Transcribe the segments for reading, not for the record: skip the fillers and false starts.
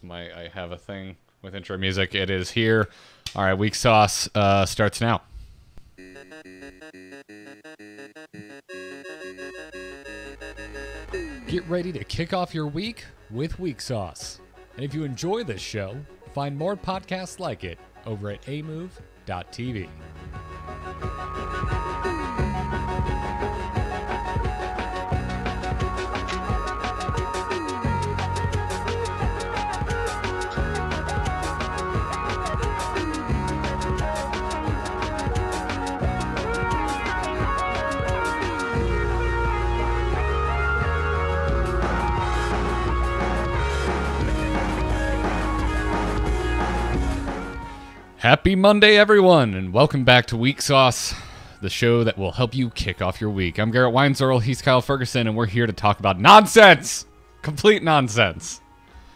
I have a thing with intro music. It is here. All right, Weeksauce starts now. Get ready to kick off your week with Weeksauce. And if you enjoy this show, find more podcasts like it over at amove.tv. Happy Monday, everyone, and welcome back to Weeksauce, the show that will help you kick off your week. I'm Garrett Weinzorl, he's Kyle Ferguson, and we're here to talk about nonsense! Complete nonsense.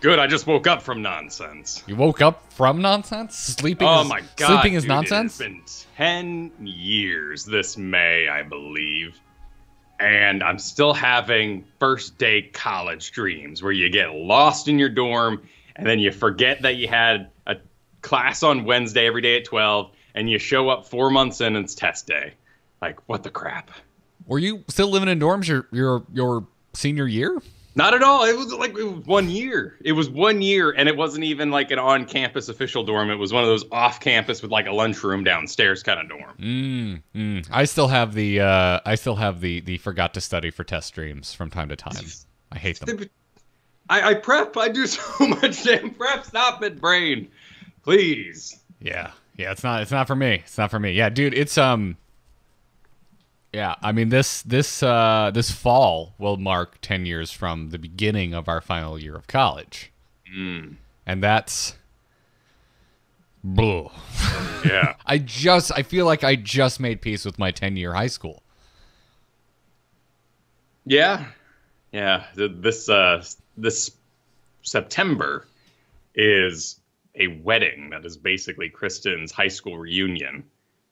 Good, I just woke up from nonsense. You woke up from nonsense? Sleeping my God, sleeping is dude, nonsense? It's been 10 years this May, I believe, and I'm still having first day college dreams where you get lost in your dorm, and then you forget that you had a class on Wednesday every day at 12, and you show up 4 months in and it's test day. Like, what the crap? Were you still living in dorms your senior year? Not at all. It was 1 year. It was 1 year, and it wasn't even like an on-campus official dorm. It was one of those off-campus with like a lunchroom downstairs kind of dorm. I still have the forgot to study for test streams from time to time. I hate them. I prep. I do so much damn prep. Stop it, brain. Please. Yeah. It's not for me. It's not for me. Yeah, dude. It's Yeah, I mean this fall will mark 10 years from the beginning of our final year of college, and that's, bull. Yeah. I feel like I just made peace with my 10-year high school. Yeah. This September is a wedding that is basically Kristen's high school reunion.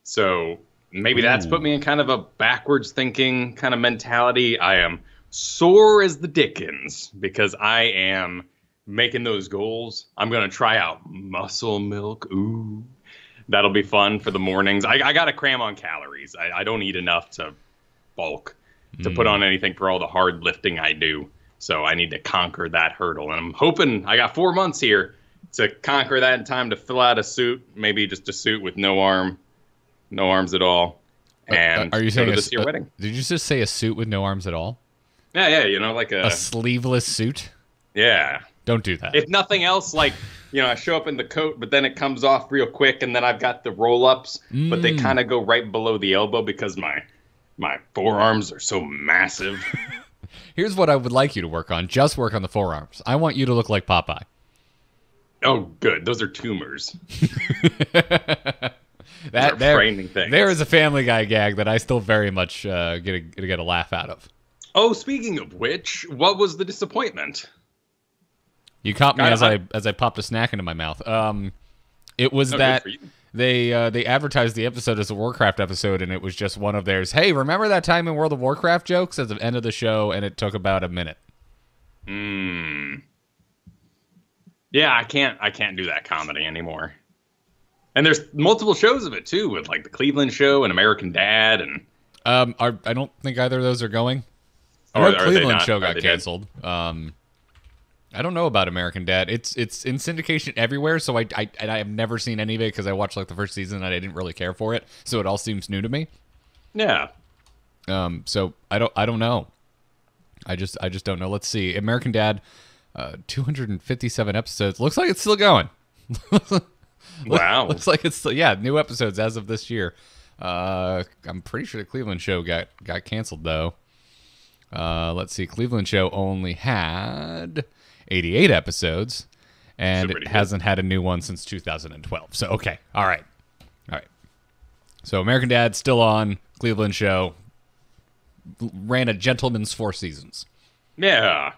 So maybe that's put me in kind of a backwards thinking kind of mentality. I am sore as the dickens because I am making those goals. I'm going to try out muscle milk. Ooh, that'll be fun for the mornings. I got to cram on calories. I don't eat enough to bulk, to put on anything for all the hard lifting I do. So I need to conquer that hurdle. And I'm hoping I got 4 months here to conquer that in time to fill out a suit, maybe just a suit with no arms at all. And are you saying this year wedding? Did you just say a suit with no arms at all? Yeah, you know, like a sleeveless suit? Yeah. Don't do that. If nothing else, like, you know, I show up in the coat, but then it comes off real quick, and then I've got the roll-ups, but they kind of go right below the elbow because my forearms are so massive. Here's what I would like you to work on. Just work on the forearms. I want you to look like Popeye. Oh, good. Those are tumors. There is a Family Guy gag that I still very much get a laugh out of. Oh, speaking of which, what was the disappointment? You caught me as I popped a snack into my mouth. It was that they advertised the episode as a Warcraft episode, and it was just one of theirs. Hey, remember that time in World of Warcraft jokes at the end of the show, and it took about a minute. Yeah, I can't do that comedy anymore. And there's multiple shows of it too, with like the Cleveland Show and American Dad, and I don't think either of those are going. Or the Cleveland show got canceled. I don't know about American Dad. It's in syndication everywhere, so I have never seen any of it because I watched like the first season and I didn't really care for it, so it all seems new to me. Yeah. So I don't know. I just don't know. Let's see. American Dad, 257 episodes. Looks like it's still going. Wow. Looks like it's still, new episodes as of this year. I'm pretty sure the Cleveland show got canceled though. Let's see. Cleveland show only had 88 episodes, and it hasn't had a new one since 2012. So okay, all right. So American Dad still on. Cleveland show ran a gentleman's 4 seasons. Yeah,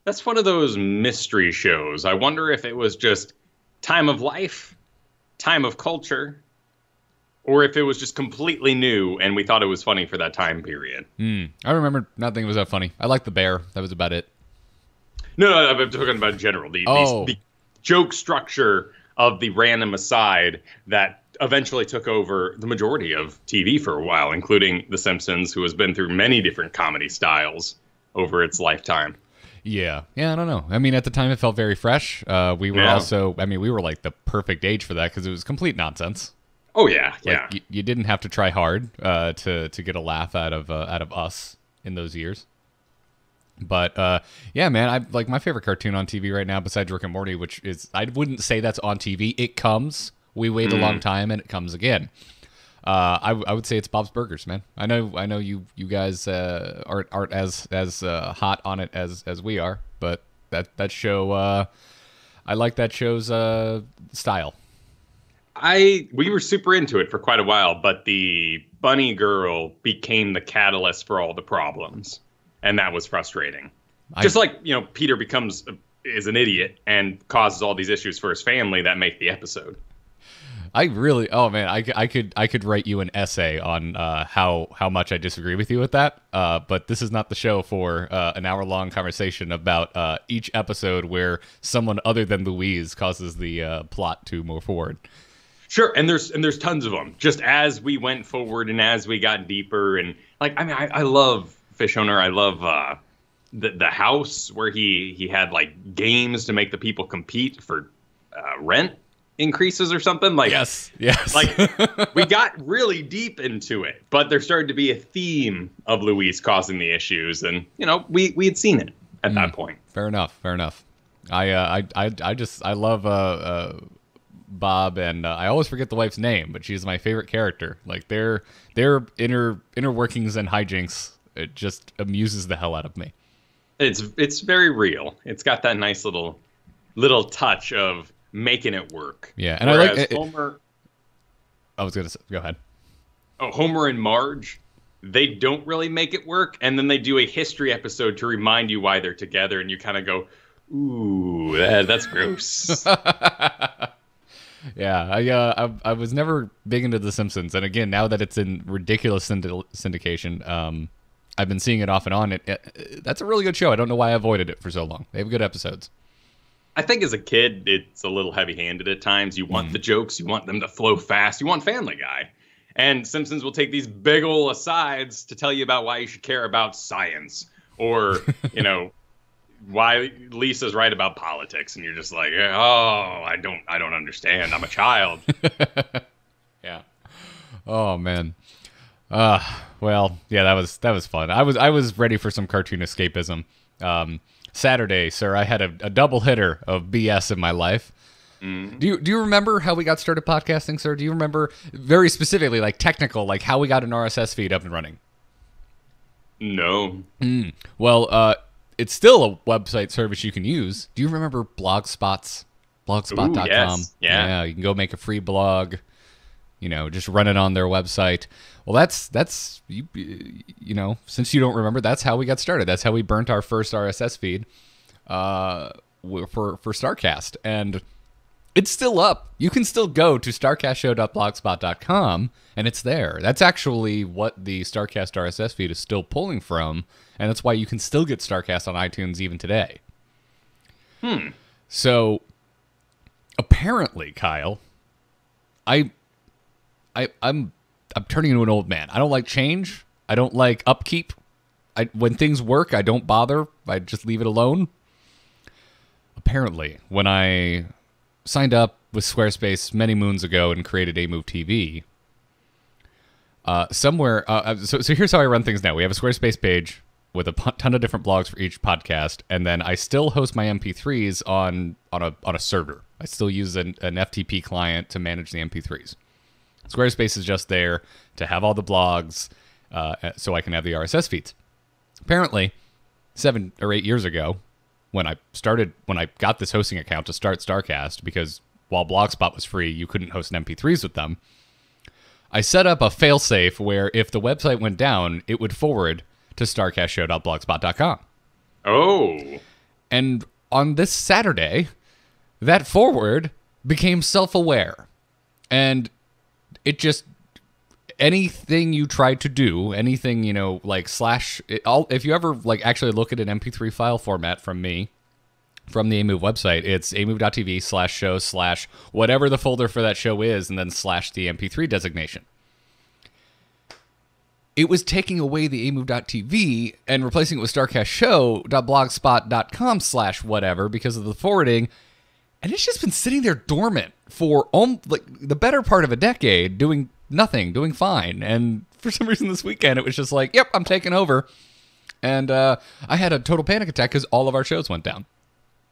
that's one of those mystery shows. I wonder if it was just time of life, time of culture, or if it was just completely new and we thought it was funny for that time period. I remember not thinking it was that funny. I liked the bear. That was about it. No, I'm talking about in general. The joke structure of the random aside that eventually took over the majority of TV for a while, including The Simpsons, who has been through many different comedy styles over its lifetime. Yeah, I don't know. I mean, at the time, it felt very fresh. We were also, I mean, we were like the perfect age for that because it was complete nonsense. Oh yeah, like, you didn't have to try hard to get a laugh out of us in those years. But yeah, man, I like my favorite cartoon on TV right now, besides Rick and Morty, which is I wouldn't say that's on TV. It comes. We wait a long time, and it comes again. I would say it's Bob's Burgers, man. I know you guys aren't as hot on it as we are, but that show I like that show's style. We were super into it for quite a while, but the bunny girl became the catalyst for all the problems, and that was frustrating. Just like, Peter is an idiot and causes all these issues for his family that make the episode. I could write you an essay on how much I disagree with you with that. But this is not the show for an hour-long conversation about each episode where someone other than Louise causes the plot to move forward. Sure, and there's tons of them. Just as we went forward and as we got deeper, and I love Fish Owner. I love the house where he had like games to make the people compete for rent increases or something. Like yes. Like we got really deep into it, but there started to be a theme of Louise causing the issues, and we had seen it at that point. Fair enough. I love Bob, and I always forget the wife's name, but she's my favorite character. Like their inner workings and hijinks, it just amuses the hell out of me. It's very real. It's got that nice little touch of making it work. Yeah, and whereas I like Homer. I was gonna say, go ahead. Oh, Homer and Marge, they don't really make it work, and then they do a history episode to remind you why they're together, and you kind of go, "Ooh, that's gross." Yeah, I was never big into The Simpsons, and again, now that it's in ridiculous syndication, I've been seeing it off and on. That's a really good show. I don't know why I avoided it for so long. They have good episodes. I think as a kid, it's a little heavy-handed at times. You want the jokes, you want them to flow fast, you want Family Guy. And Simpsons will take these big ol' asides to tell you about why you should care about science, or, why Lisa's right about politics, and you're just like, oh, I don't understand. I'm a child. Yeah. Oh man. Well, yeah, that was fun. I was ready for some cartoon escapism. Saturday, sir, I had a double hitter of BS in my life. Do you remember how we got started podcasting, sir? Do you remember very specifically, like technical, like how we got an RSS feed up and running? No. Well, it's still a website service you can use. Do you remember Blogspot.com? Ooh, yes. Yeah. You can go make a free blog, just run it on their website. Well, that's you since you don't remember, that's how we got started. That's how we burnt our first RSS feed for Starcast, and it's still up. You can still go to starcastshow.blogspot.com, and it's there. That's actually what the Starcast RSS feed is still pulling from, and that's why you can still get Starcast on iTunes even today. So, apparently, Kyle, I'm turning into an old man. I don't like change. I don't like upkeep. When things work, I don't bother. I just leave it alone. Apparently, when I signed up with Squarespace many moons ago and created A Move TV, so here's how I run things now. We have a Squarespace page with a ton of different blogs for each podcast, and then I still host my MP3s on a server. I still use an FTP client to manage the MP3s. Squarespace is just there to have all the blogs so I can have the RSS feeds. Apparently, 7 or 8 years ago, when I got this hosting account to start Starcast, because while Blogspot was free, you couldn't host an MP3s with them, I set up a failsafe where if the website went down, it would forward to starcastshow.blogspot.com. Oh. And on this Saturday, that forward became self-aware. And it just, anything you try to do, anything, like if you ever like actually look at an MP3 file format from me, from the amove website. It's amove.tv/show/whatever the folder for that show is, and then / the MP3 designation. It was taking away the amove.tv and replacing it with starcastshow.blogspot.com/whatever because of the forwarding. And it's just been sitting there dormant for like the better part of a decade, doing nothing, doing fine. And for some reason this weekend, it was just like, yep, I'm taking over. And I had a total panic attack because all of our shows went down.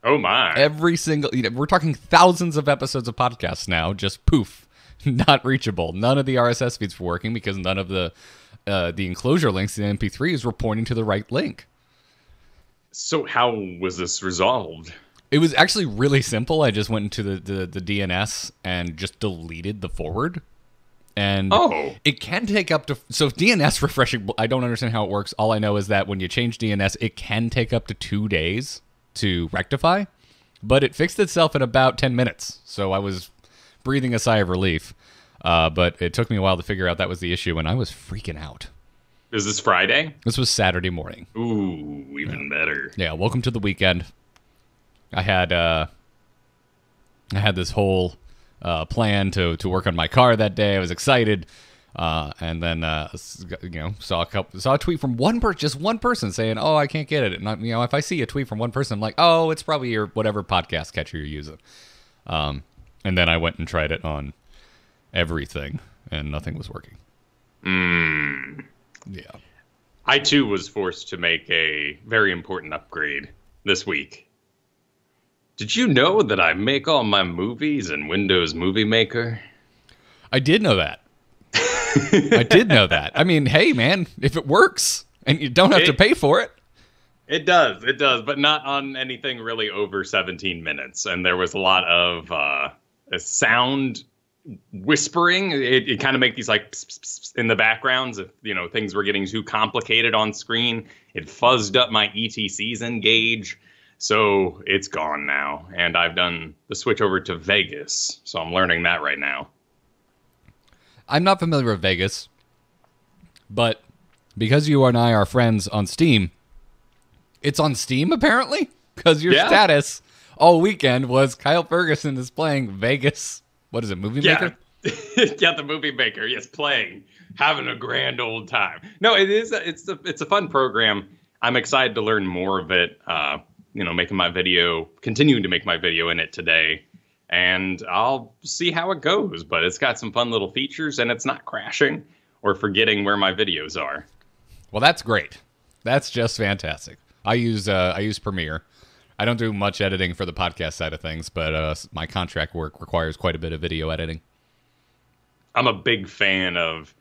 Oh, my. Every single, we're talking thousands of episodes of podcasts now, just poof, not reachable. None of the RSS feeds were working because none of the enclosure links in MP3s were pointing to the right link. So how was this resolved? It was actually really simple. I just went into the DNS and just deleted the forward. And it can take up to... So DNS refreshing, I don't understand how it works. All I know is that when you change DNS, it can take up to 2 days to rectify. But it fixed itself in about 10 minutes. So I was breathing a sigh of relief. But it took me a while to figure out that was the issue, and I was freaking out. Is this Friday? This was Saturday morning. Ooh, even better. Yeah, welcome to the weekend. I had this whole plan to work on my car that day. I was excited, and then saw a tweet from just one person saying, "Oh, I can't get it." And if I see a tweet from one person, I'm like, "Oh, it's probably your whatever podcast catcher you're using." And then I went and tried it on everything, and nothing was working. Yeah. I, too, was forced to make a very important upgrade this week. Did you know that I make all my movies in Windows Movie Maker? I did know that. I did know that. I mean, hey, man, if it works and you don't have to pay for it. It does, but not on anything really over 17 minutes. And there was a lot of sound whispering. It kind of make these like pss, pss, pss in the backgrounds if things were getting too complicated on screen. It fuzzed up my ETCs gauge, so it's gone now, and I've done the switch over to Vegas, so I'm learning that right now. I'm not familiar with Vegas, but because you and I are friends on Steam, it's on Steam apparently, because your status all weekend was Kyle Ferguson is playing Vegas. What is it, Movie Maker? Yeah, the Movie Maker. Yes, playing, having a grand old time. No, it is. It's a fun program. I'm excited to learn more of it. Continuing to make my video in it today, and I'll see how it goes. But it's got some fun little features, and it's not crashing or forgetting where my videos are. Well, that's great. That's just fantastic. I use Premiere. I don't do much editing for the podcast side of things, but my contract work requires quite a bit of video editing. I'm a big fan of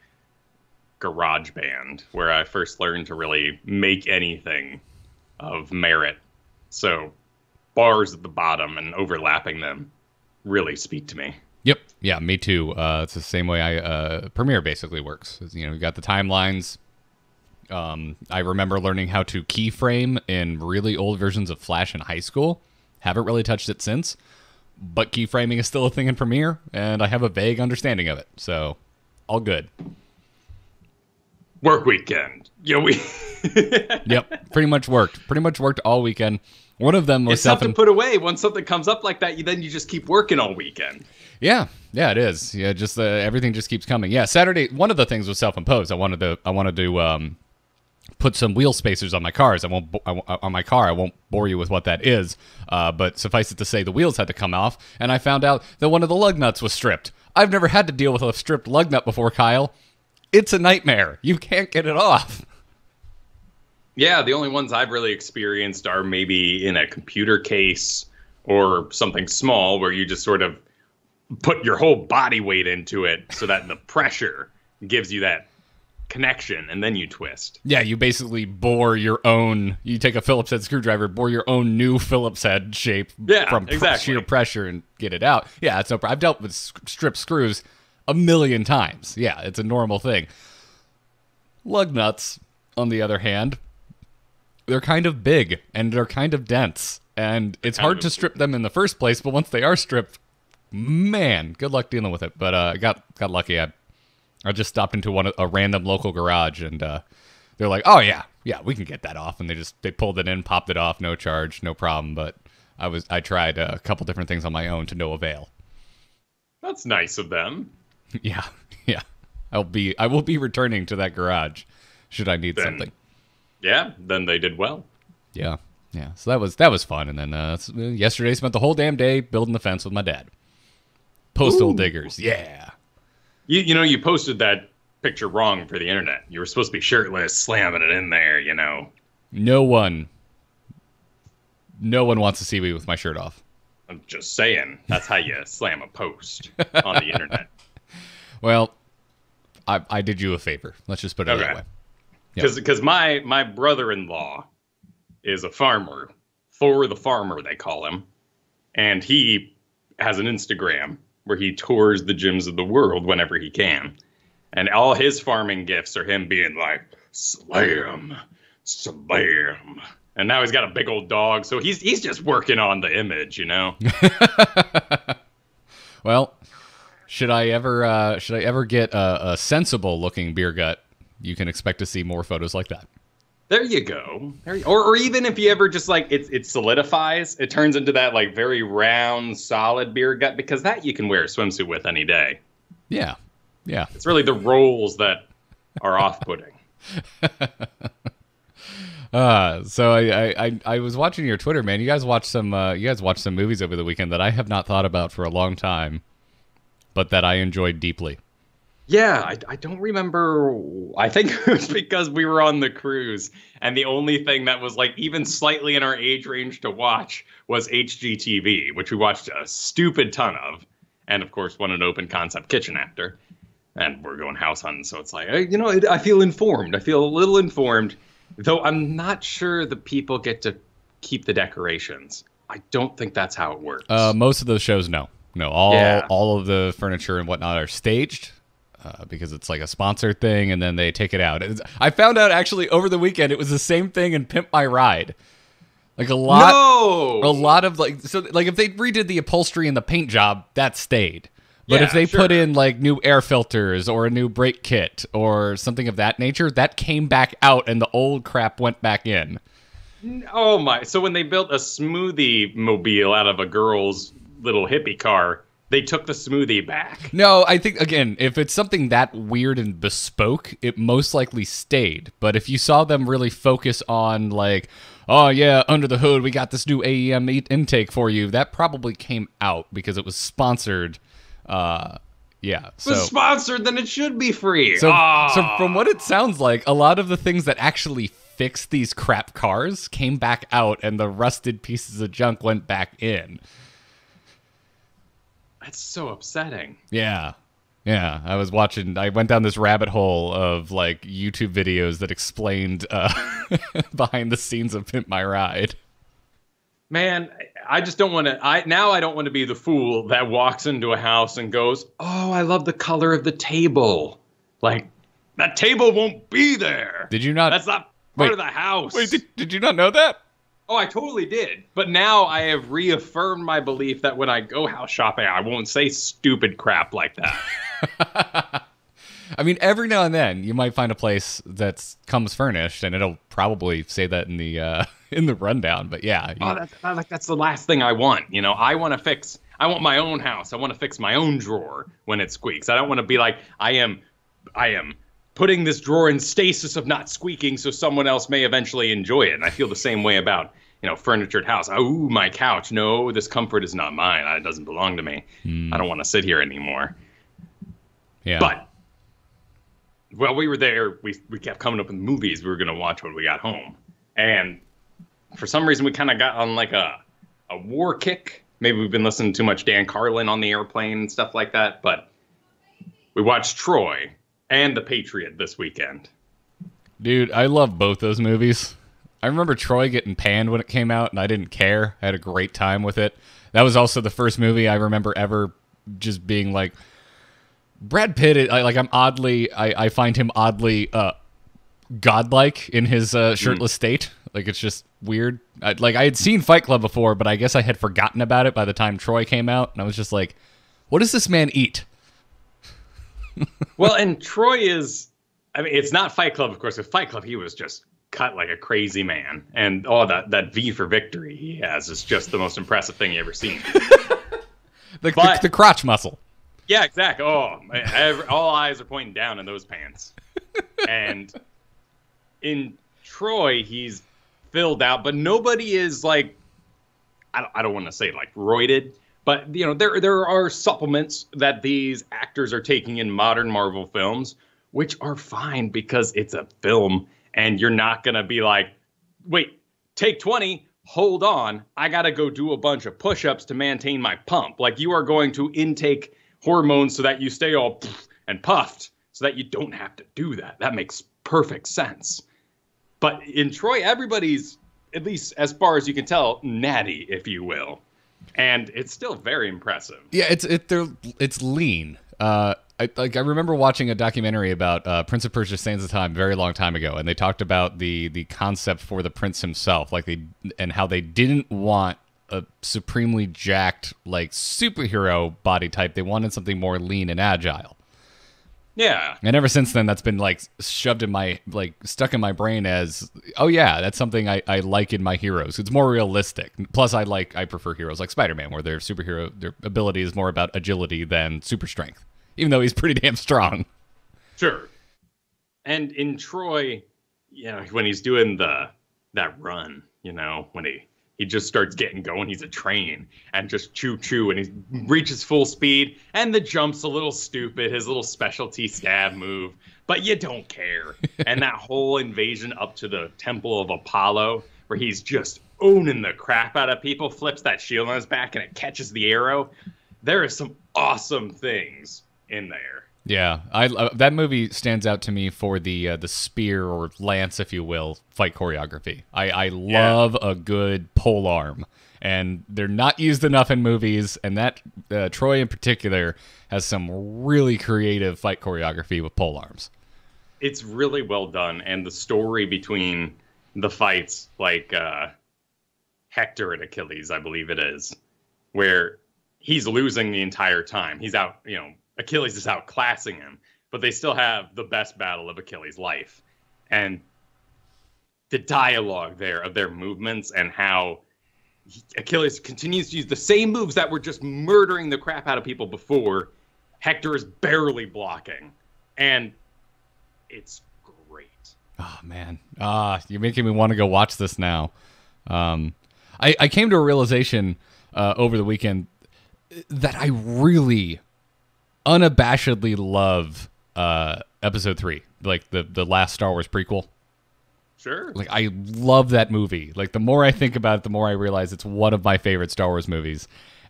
GarageBand, where I first learned to really make anything of merit. So bars at the bottom and overlapping them really speak to me. Yep. Yeah, me too. It's the same way Premiere basically works. You got the timelines. I remember learning how to keyframe in really old versions of Flash in high school. Haven't really touched it since, but keyframing is still a thing in Premiere, and I have a vague understanding of it. So, all good. Work weekend. Yep, pretty much worked all weekend. One of them was it's tough to put away when something comes up like that. Then you just keep working all weekend. Yeah, it is. Yeah, just everything just keeps coming. Yeah, Saturday. One of the things was self-imposed. I wanted to put some wheel spacers on my cars. I won't bore you with what that is. But suffice it to say, the wheels had to come off, and I found out that one of the lug nuts was stripped. I've never had to deal with a stripped lug nut before, Kyle. It's a nightmare. You can't get it off. Yeah, the only ones I've really experienced are maybe in a computer case or something small where you just sort of put your whole body weight into it so that the pressure gives you that connection, and then you twist. Yeah, you basically bore your own, you take a Phillips head screwdriver, bore your own new Phillips head shape from sheer pressure and get it out. Yeah, it's no problem. I've dealt with stripped screws a million times. Yeah, it's a normal thing. Lug nuts, on the other hand, they're kind of big and they're kind of dense, and it's hard to strip them in the first place, but once they are stripped, man, good luck dealing with it. But I got lucky. I just stopped into a random local garage, and they're like, "Oh yeah, we can get that off." And they pulled it in, popped it off, no charge, no problem. But I tried a couple different things on my own to no avail. That's nice of them. Yeah, yeah. I will be returning to that garage should I need something. Yeah, then they did well. Yeah, yeah. So that was fun. And then yesterday spent the whole damn day building the fence with my dad. Postal diggers, yeah. You know, you posted that picture wrong for the internet. You were supposed to be shirtless, slamming it in there, you know. No one wants to see me with my shirt off. I'm just saying, that's how you slam a post on the internet. Well, I did you a favor. Let's just put it that way. Because my brother-in-law is a farmer, for the farmer, they call him. And he has an Instagram where he tours the gyms of the world whenever he can. And all his farming gifts are him being like, slam, slam. And now he's got a big old dog, so he's just working on the image, you know? Well, should I ever get a sensible looking beer gut, you can expect to see more photos like that. There you go. Or even if you ever just like it solidifies, it turns into that like very round, solid beer gut, because that you can wear a swimsuit with any day. Yeah. Yeah. It's really the rolls that are off-putting. So I was watching your Twitter, man. You guys watched some movies over the weekend that I have not thought about for a long time, but that I enjoyed deeply. Yeah, I don't remember. I think it was because we were on the cruise, and the only thing that was like even slightly in our age range to watch was HGTV, which we watched a stupid ton of, and of course won an open concept kitchen after. And we're going house hunting, so it's like, you know, I feel informed. I feel a little informed, though I'm not sure the people get to keep the decorations. I don't think that's how it works. Most of those shows, no. All of the furniture and whatnot are staged. Because it's like a sponsored thing, and then they take it out. I found out actually over the weekend it was the same thing in Pimp My Ride. Like a lot of like, so like if they redid the upholstery and the paint job, that stayed. But if they put in like new air filters or a new brake kit or something of that nature, that came back out and the old crap went back in. Oh my! So when they built a smoothie mobile out of a girl's little hippie car, they took the smoothie back. No, I think, again, if it's something that weird and bespoke, it most likely stayed. But if you saw them really focus on, like, oh, yeah, under the hood, we got this new AEM intake for you, that probably came out because it was sponsored. Yeah. If it was sponsored, then it should be free. So from what it sounds like, a lot of the things that actually fixed these crap cars came back out, and the rusted pieces of junk went back in. That's so upsetting. Yeah. Yeah. I went down this rabbit hole of like YouTube videos that explained behind the scenes of Pimp My Ride. Man, I just don't want to, I don't want to be the fool that walks into a house and goes, oh, I love the color of the table. Like, that table won't be there. Did you not? That's not part of the house. Wait, did you not know that? Oh, I totally did. But now I have reaffirmed my belief that when I go house shopping, I won't say stupid crap like that. I mean, every now and then you might find a place that comes furnished, and it'll probably say that in the rundown. But yeah, that's the last thing I want. You know, I want my own house. I want to fix my own drawer when it squeaks. I don't want to be like, I am putting this drawer in stasis of not squeaking so someone else may eventually enjoy it. And I feel the same way about, you know, furnitured house. Oh, my couch. No, this comfort is not mine. It doesn't belong to me. I don't want to sit here anymore. Yeah. But while we were there, we kept coming up with movies we were going to watch when we got home. And for some reason, we kind of got on like a war kick. Maybe we've been listening to too much Dan Carlin on the airplane and stuff like that. But we watched Troy and The Patriot this weekend. Dude, I love both those movies. I remember Troy getting panned when it came out, and I didn't care. I had a great time with it. That was also the first movie I remember ever just being like, Brad Pitt, I find him oddly godlike in his shirtless state. Like, it's just weird. I had seen Fight Club before, but I guess I had forgotten about it by the time Troy came out, and I was just like, what does this man eat? Well, and Troy is, I mean, it's not Fight Club, of course. With Fight Club, he was just cut like a crazy man. And oh, that V for victory he has is just the most impressive thing you ever seen. The crotch muscle. Yeah, exactly. Oh, all eyes are pointing down in those pants. And in Troy, he's filled out, but nobody is like, I don't want to say like roided, but you know, there are supplements that these actors are taking in modern Marvel films, which are fine because it's a film and you're not going to be like, wait, take 20, hold on, I got to go do a bunch of push-ups to maintain my pump. Like you are going to intake hormones so that you stay all and puffed so that you don't have to do that. That makes perfect sense. But in Troy, everybody's, at least as far as you can tell, natty, if you will. And it's still very impressive. Yeah, it's lean. I remember watching a documentary about Prince of Persia: Sands of Time a very long time ago, and they talked about the concept for the prince himself, and how they didn't want a supremely jacked like superhero body type. They wanted something more lean and agile. Yeah. And ever since then, that's been like shoved in my, like stuck in my brain as, oh yeah, that's something I like in my heroes. It's more realistic. Plus, I prefer heroes like Spider-Man, where their ability is more about agility than super strength, even though he's pretty damn strong. Sure. And in Troy, you know, when he's doing that run, you know, when he just starts getting going. He's a train and just choo-choo, and he reaches full speed, and the jump's a little stupid, his little specialty stab move, but you don't care. And that whole invasion up to the Temple of Apollo, where he's just owning the crap out of people, flips that shield on his back, and it catches the arrow. There are some awesome things in there. Yeah, that movie stands out to me for the spear or lance, if you will, fight choreography. I love a good pole arm, and they're not used enough in movies. And that Troy in particular has some really creative fight choreography with pole arms. It's really well done, and the story between the fights, like Hector and Achilles, I believe it is, where he's losing the entire time. He's out, you know. Achilles is outclassing him, but they still have the best battle of Achilles' life. And the dialogue there of their movements and how Achilles continues to use the same moves that were just murdering the crap out of people before. Hector is barely blocking. And it's great. Oh, man. You're making me want to go watch this now. I came to a realization over the weekend that I really unabashedly love episode 3, like the last Star Wars prequel. Sure. Like, I love that movie. Like, the more I think about it, the more I realize it's one of my favorite Star Wars movies.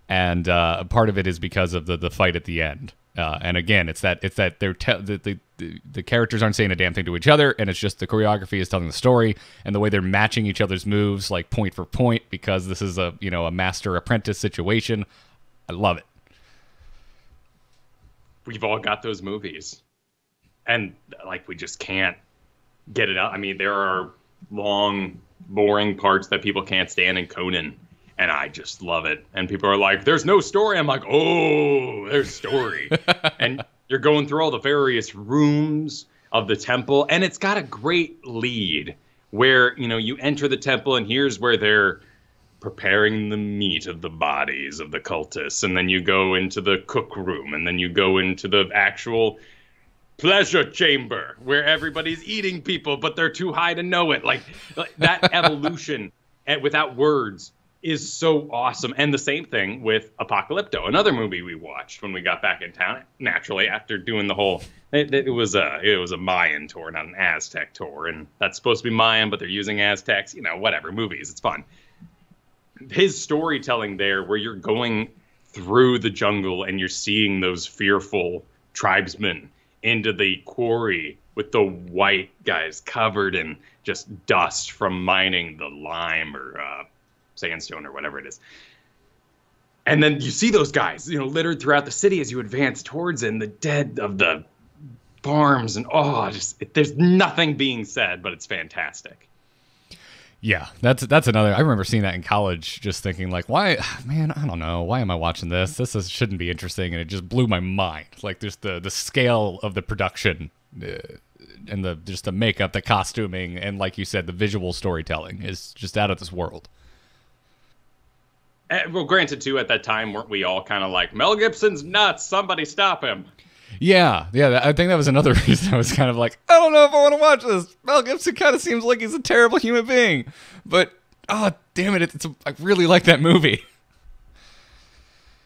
And part of it is because of the fight at the end. And again, it's that the characters aren't saying a damn thing to each other, and it's just the choreography is telling the story, and the way they're matching each other's moves, like point for point, because this is a master apprentice situation. I love it. We've all got those movies, and like we just can't get it out. I mean, there are long, boring parts that people can't stand in Conan, and I just love it. And people are like, "There's no story." I'm like, "Oh, there's story." And you're going through all the various rooms of the temple, and it's got a great lead where you enter the temple, and here's where they're preparing the meat of the bodies of the cultists, and then you go into the cook room, and then you go into the actual pleasure chamber where everybody's eating people, but they're too high to know it. Like that evolution without words is so awesome. And the same thing with Apocalypto, another movie we watched when we got back in town, naturally after doing the whole, it was a Mayan tour, not an Aztec tour, and that's supposed to be Mayan, but they're using Aztecs, whatever, movies, it's fun. His storytelling there, where you're going through the jungle and you're seeing those fearful tribesmen into the quarry with the white guys covered in just dust from mining the lime or sandstone or whatever it is. And then you see those guys, littered throughout the city as you advance towards it, and the dead of the farms, and there's nothing being said, but it's fantastic. Yeah, that's another. I remember seeing that in college, just thinking like, why, man, I don't know, why am I watching this? Shouldn't be interesting, and it just blew my mind. Like, there's the scale of the production just the makeup, the costuming, and like you said, the visual storytelling is just out of this world. Well, granted, too, at that time, weren't we all kind of like, Mel Gibson's nuts, somebody stop him? Yeah, I think that was another reason I was kind of like, I don't know if I want to watch this. Mel Gibson kind of seems like he's a terrible human being, but oh damn it, I really like that movie.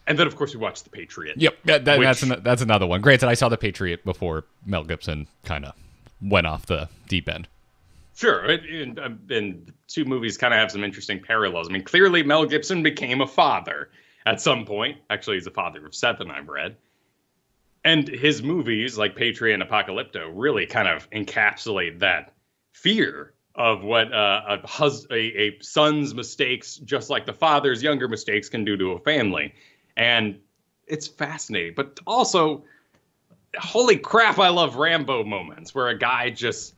And then, of course, we watched The Patriot. Yep, that's another one. Granted, I saw The Patriot before Mel Gibson kind of went off the deep end. Sure, and the two movies kind of have some interesting parallels. I mean, clearly Mel Gibson became a father at some point. Actually, he's a father of 7, I've read. And his movies, like Patriot and Apocalypto, really kind of encapsulate that fear of what a son's mistakes, just like the father's younger mistakes, can do to a family. And it's fascinating. But also, holy crap, I love Rambo moments where a guy just,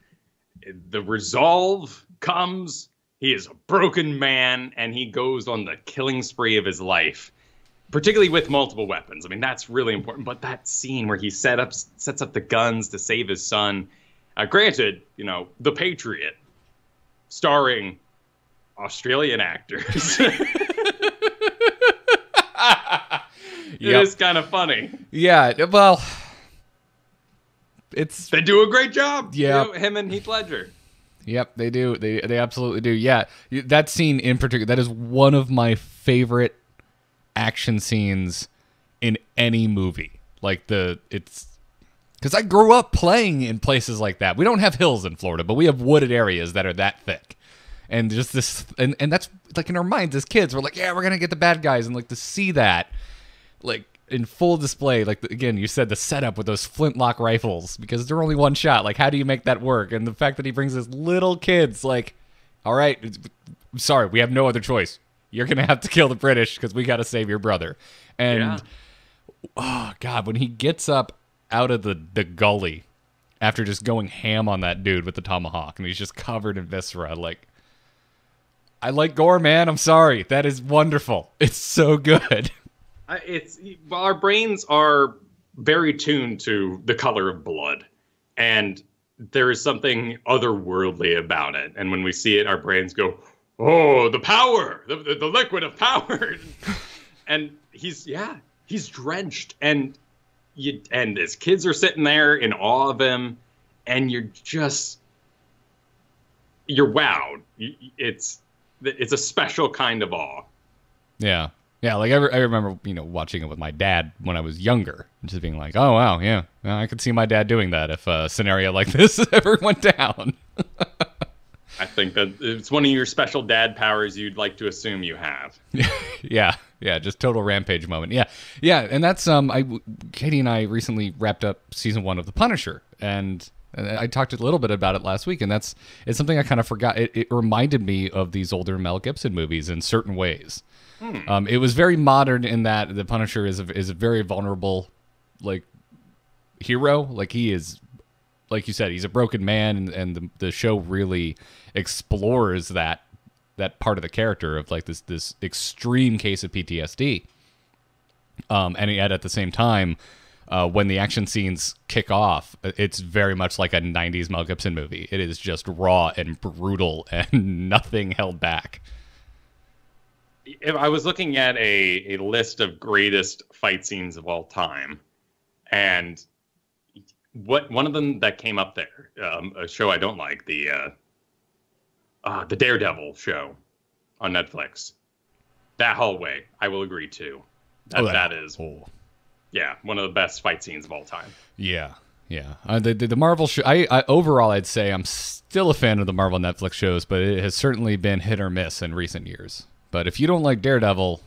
the resolve comes, he is a broken man, and he goes on the killing spree of his life, particularly with multiple weapons. I mean, that's really important. But that scene where he sets up the guns to save his son, granted, The Patriot, starring Australian actors. It is kind of funny. Yeah, well, they do a great job. Yeah, him and Heath Ledger. Yep, they do. They absolutely do. Yeah, that scene in particular, that is one of my favorite action scenes in any movie. Like it's because I grew up playing in places like that. We don't have hills in Florida, but we have wooded areas that are that thick. And just this, and that's like in our minds as kids, we're like, yeah, we're gonna get the bad guys, and like to see that, like in full display, like again, you said the setup with those flintlock rifles because they're only one shot. Like, how do you make that work? And the fact that he brings his little kids, like, all right, I'm sorry, we have no other choice. You're gonna have to kill the British because we got to save your brother. And oh god, when he gets up out of the gully after just going ham on that dude with the tomahawk, and he's just covered in viscera, like. I like gore, man. I'm sorry. That is wonderful. It's so good. Our brains are very tuned to the color of blood, and there is something otherworldly about it. And when we see it, our brains go, "Oh, the power, the liquid of power." And he's drenched, and his kids are sitting there in awe of him, and you're wowed. It's a special kind of awe. Yeah. Yeah, like I remember, watching it with my dad when I was younger, and just being like, oh, wow, yeah, I could see my dad doing that if a scenario like this ever went down. I think that it's one of your special dad powers you'd like to assume you have. Yeah, just total rampage moment. Yeah, and that's, Katie and I recently wrapped up season 1 of The Punisher, and I talked a little bit about it last week, and it's something I kind of forgot. It reminded me of these older Mel Gibson movies in certain ways. It was very modern in that the Punisher is a very vulnerable, like, hero. Like, he is, like you said, he's a broken man, and the show really explores that part of the character of like this extreme case of PTSD. And yet at the same time, when the action scenes kick off, it's very much like a 90s Mel Gibson movie. It is just raw and brutal and nothing held back. If I was looking at a list of greatest fight scenes of all time, and one of them that came up there, a show I don't like, the Daredevil show on Netflix. That hallway, I will agree to. That is... Oh. Yeah, one of the best fight scenes of all time. Yeah. The Marvel show, I overall, I'd say I'm still a fan of the Marvel Netflix shows, but it has certainly been hit or miss in recent years. But if you don't like Daredevil,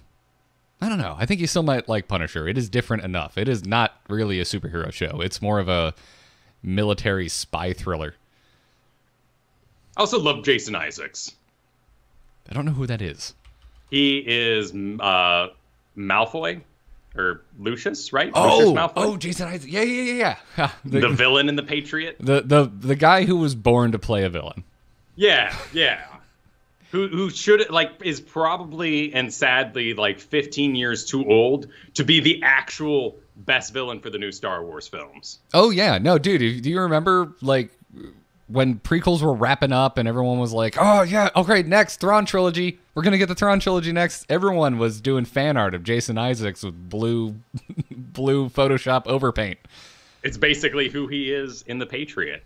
I don't know. I think you still might like Punisher. It is different enough. It is not really a superhero show. It's more of a military spy thriller. I also love Jason Isaacs. I don't know who that is. He is Malfoy. Or Lucius, right? Lucius Malfoy? Oh, Jason Isaacs. Yeah. The villain in The Patriot? The guy who was born to play a villain. Yeah. Who should, is probably and sadly 15 years too old to be the actual best villain for the new Star Wars films. Oh, yeah. No, dude, do you remember, when prequels were wrapping up and everyone was like, oh yeah, okay, next Thrawn trilogy, we're gonna get the Thrawn trilogy next. Everyone was doing fan art of Jason Isaacs with blue Photoshop overpaint. It's basically who he is in The Patriot.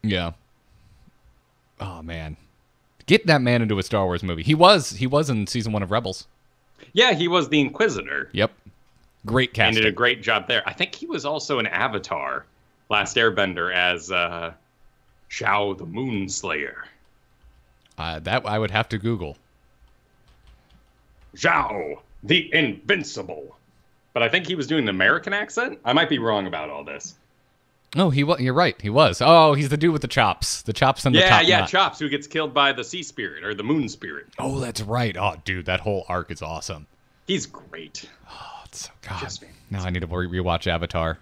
Yeah. Oh man, get that man into a Star Wars movie. He was in season 1 of Rebels. Yeah, he was the Inquisitor. Yep. Great casting. And did a great job there. I think he was also an Avatar, Last Airbender, as Shao the Moonslayer. That I would have to Google. Zhao the Invincible. But I think he was doing an American accent. I might be wrong about all this. No, you're right. He was. Oh, he's the dude with the chops. The chops and the top knot. Chops, who gets killed by the sea spirit or the moon spirit. Oh, that's right. Oh, dude, that whole arc is awesome. He's great. Oh, it's so God. Now I need to rewatch Avatar.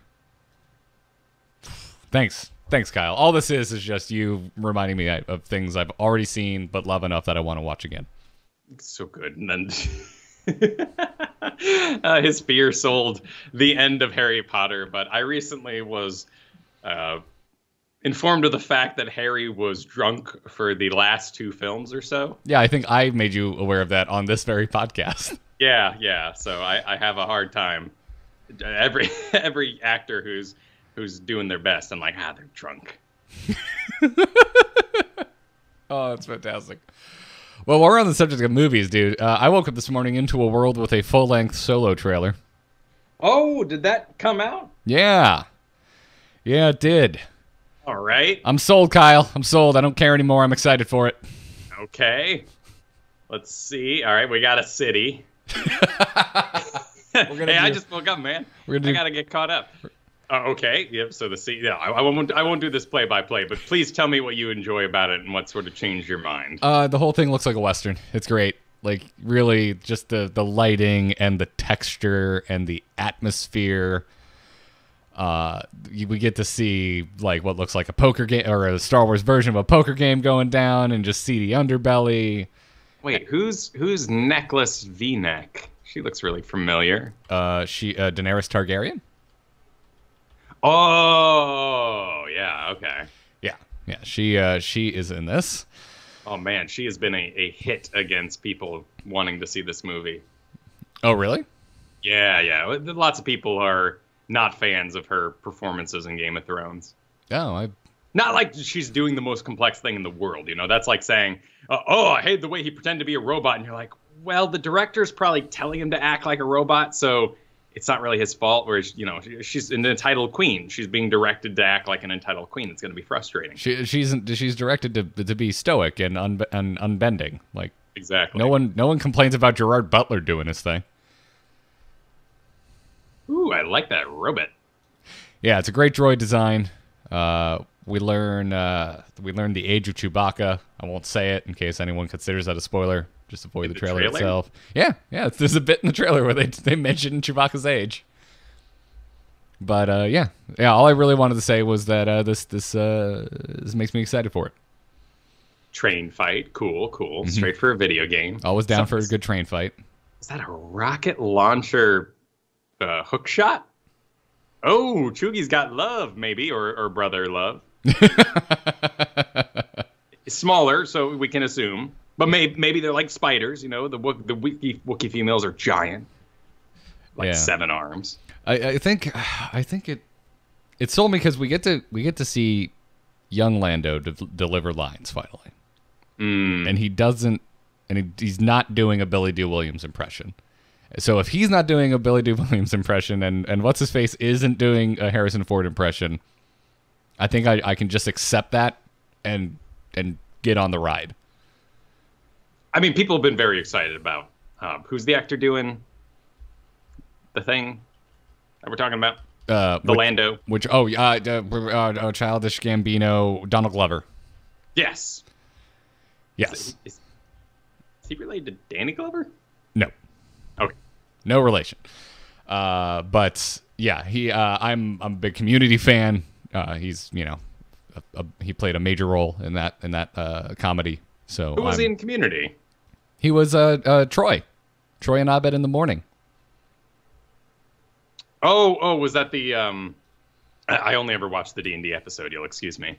Thanks, Kyle. All this is just you reminding me of things I've already seen but love enough that I want to watch again. It's so good. And then his fear sold the end of Harry Potter, but I recently was informed of the fact that Harry was drunk for the last 2 films or so. Yeah, I think I made you aware of that on this very podcast. Yeah. So I have a hard time. Every actor who's doing their best, I'm like, they're drunk. Oh, that's fantastic. Well, while we're on the subject of movies, dude, I woke up this morning into a world with a full-length Solo trailer. Oh, did that come out? Yeah, it did. All right. I'm sold, Kyle. I'm sold. I don't care anymore. I'm excited for it. Okay. Let's see. All right, we got a city. I just woke up, man. I gotta get caught up. Okay. Yep. So the city. Yeah, I won't do this play by play, but please tell me what you enjoy about it and what sort of changed your mind. The whole thing looks like a Western. It's great. Like, really, just the lighting and the texture and the atmosphere. We get to see like what looks like a poker game or a Star Wars version of a poker game going down, and just see the underbelly. Wait, who's Necklace V-neck? She looks really familiar. She Daenerys Targaryen. Oh, yeah. Okay. Yeah. She is in this. Oh man, she has been a hit against people wanting to see this movie. Oh really? Yeah. Lots of people are not fans of her performances in Game of Thrones. Oh, Not like she's doing the most complex thing in the world, That's like saying, I hate the way he pretended to be a robot. And you're like, well, the director's probably telling him to act like a robot, so it's not really his fault. Whereas, she's an entitled queen. She's being directed to act like an entitled queen. It's going to be frustrating. She's directed to be stoic and unbending. Like, exactly. No one complains about Gerard Butler doing his thing. Ooh, I like that robot. Yeah, it's a great droid design. We learn the age of Chewbacca. I won't say it in case anyone considers that a spoiler. Just avoid the trailer itself. Yeah. There's a bit in the trailer where they mention Chewbacca's age. But yeah. All I really wanted to say was that this makes me excited for it. Train fight, cool. Mm-hmm. Straight for a video game. Always down for a good train fight. Is that a rocket launcher hook shot? Oh, Chugi's got love, maybe, or brother love. Smaller, so we can assume. But maybe they're like spiders, the Wookiee females are giant. Like 7 arms. I think it sold me because we get to see young Lando deliver lines finally. And he doesn't, and he's not doing a Billy Dee Williams impression. So if he's not doing a Billy Dee Williams impression and what's his face isn't doing a Harrison Ford impression, I think I can just accept that and get on the ride. I mean, people have been very excited about who's the actor doing the thing that we're talking about. Lando. Childish Gambino, Donald Glover. Yes. Yes. Is he related to Danny Glover? No. Okay. No relation. But yeah, I'm a big Community fan. He's he played a major role in that comedy. So who was he in Community? He was Troy and Abed in the Morning. Oh, was that the I only ever watched the D&D episode, you'll excuse me.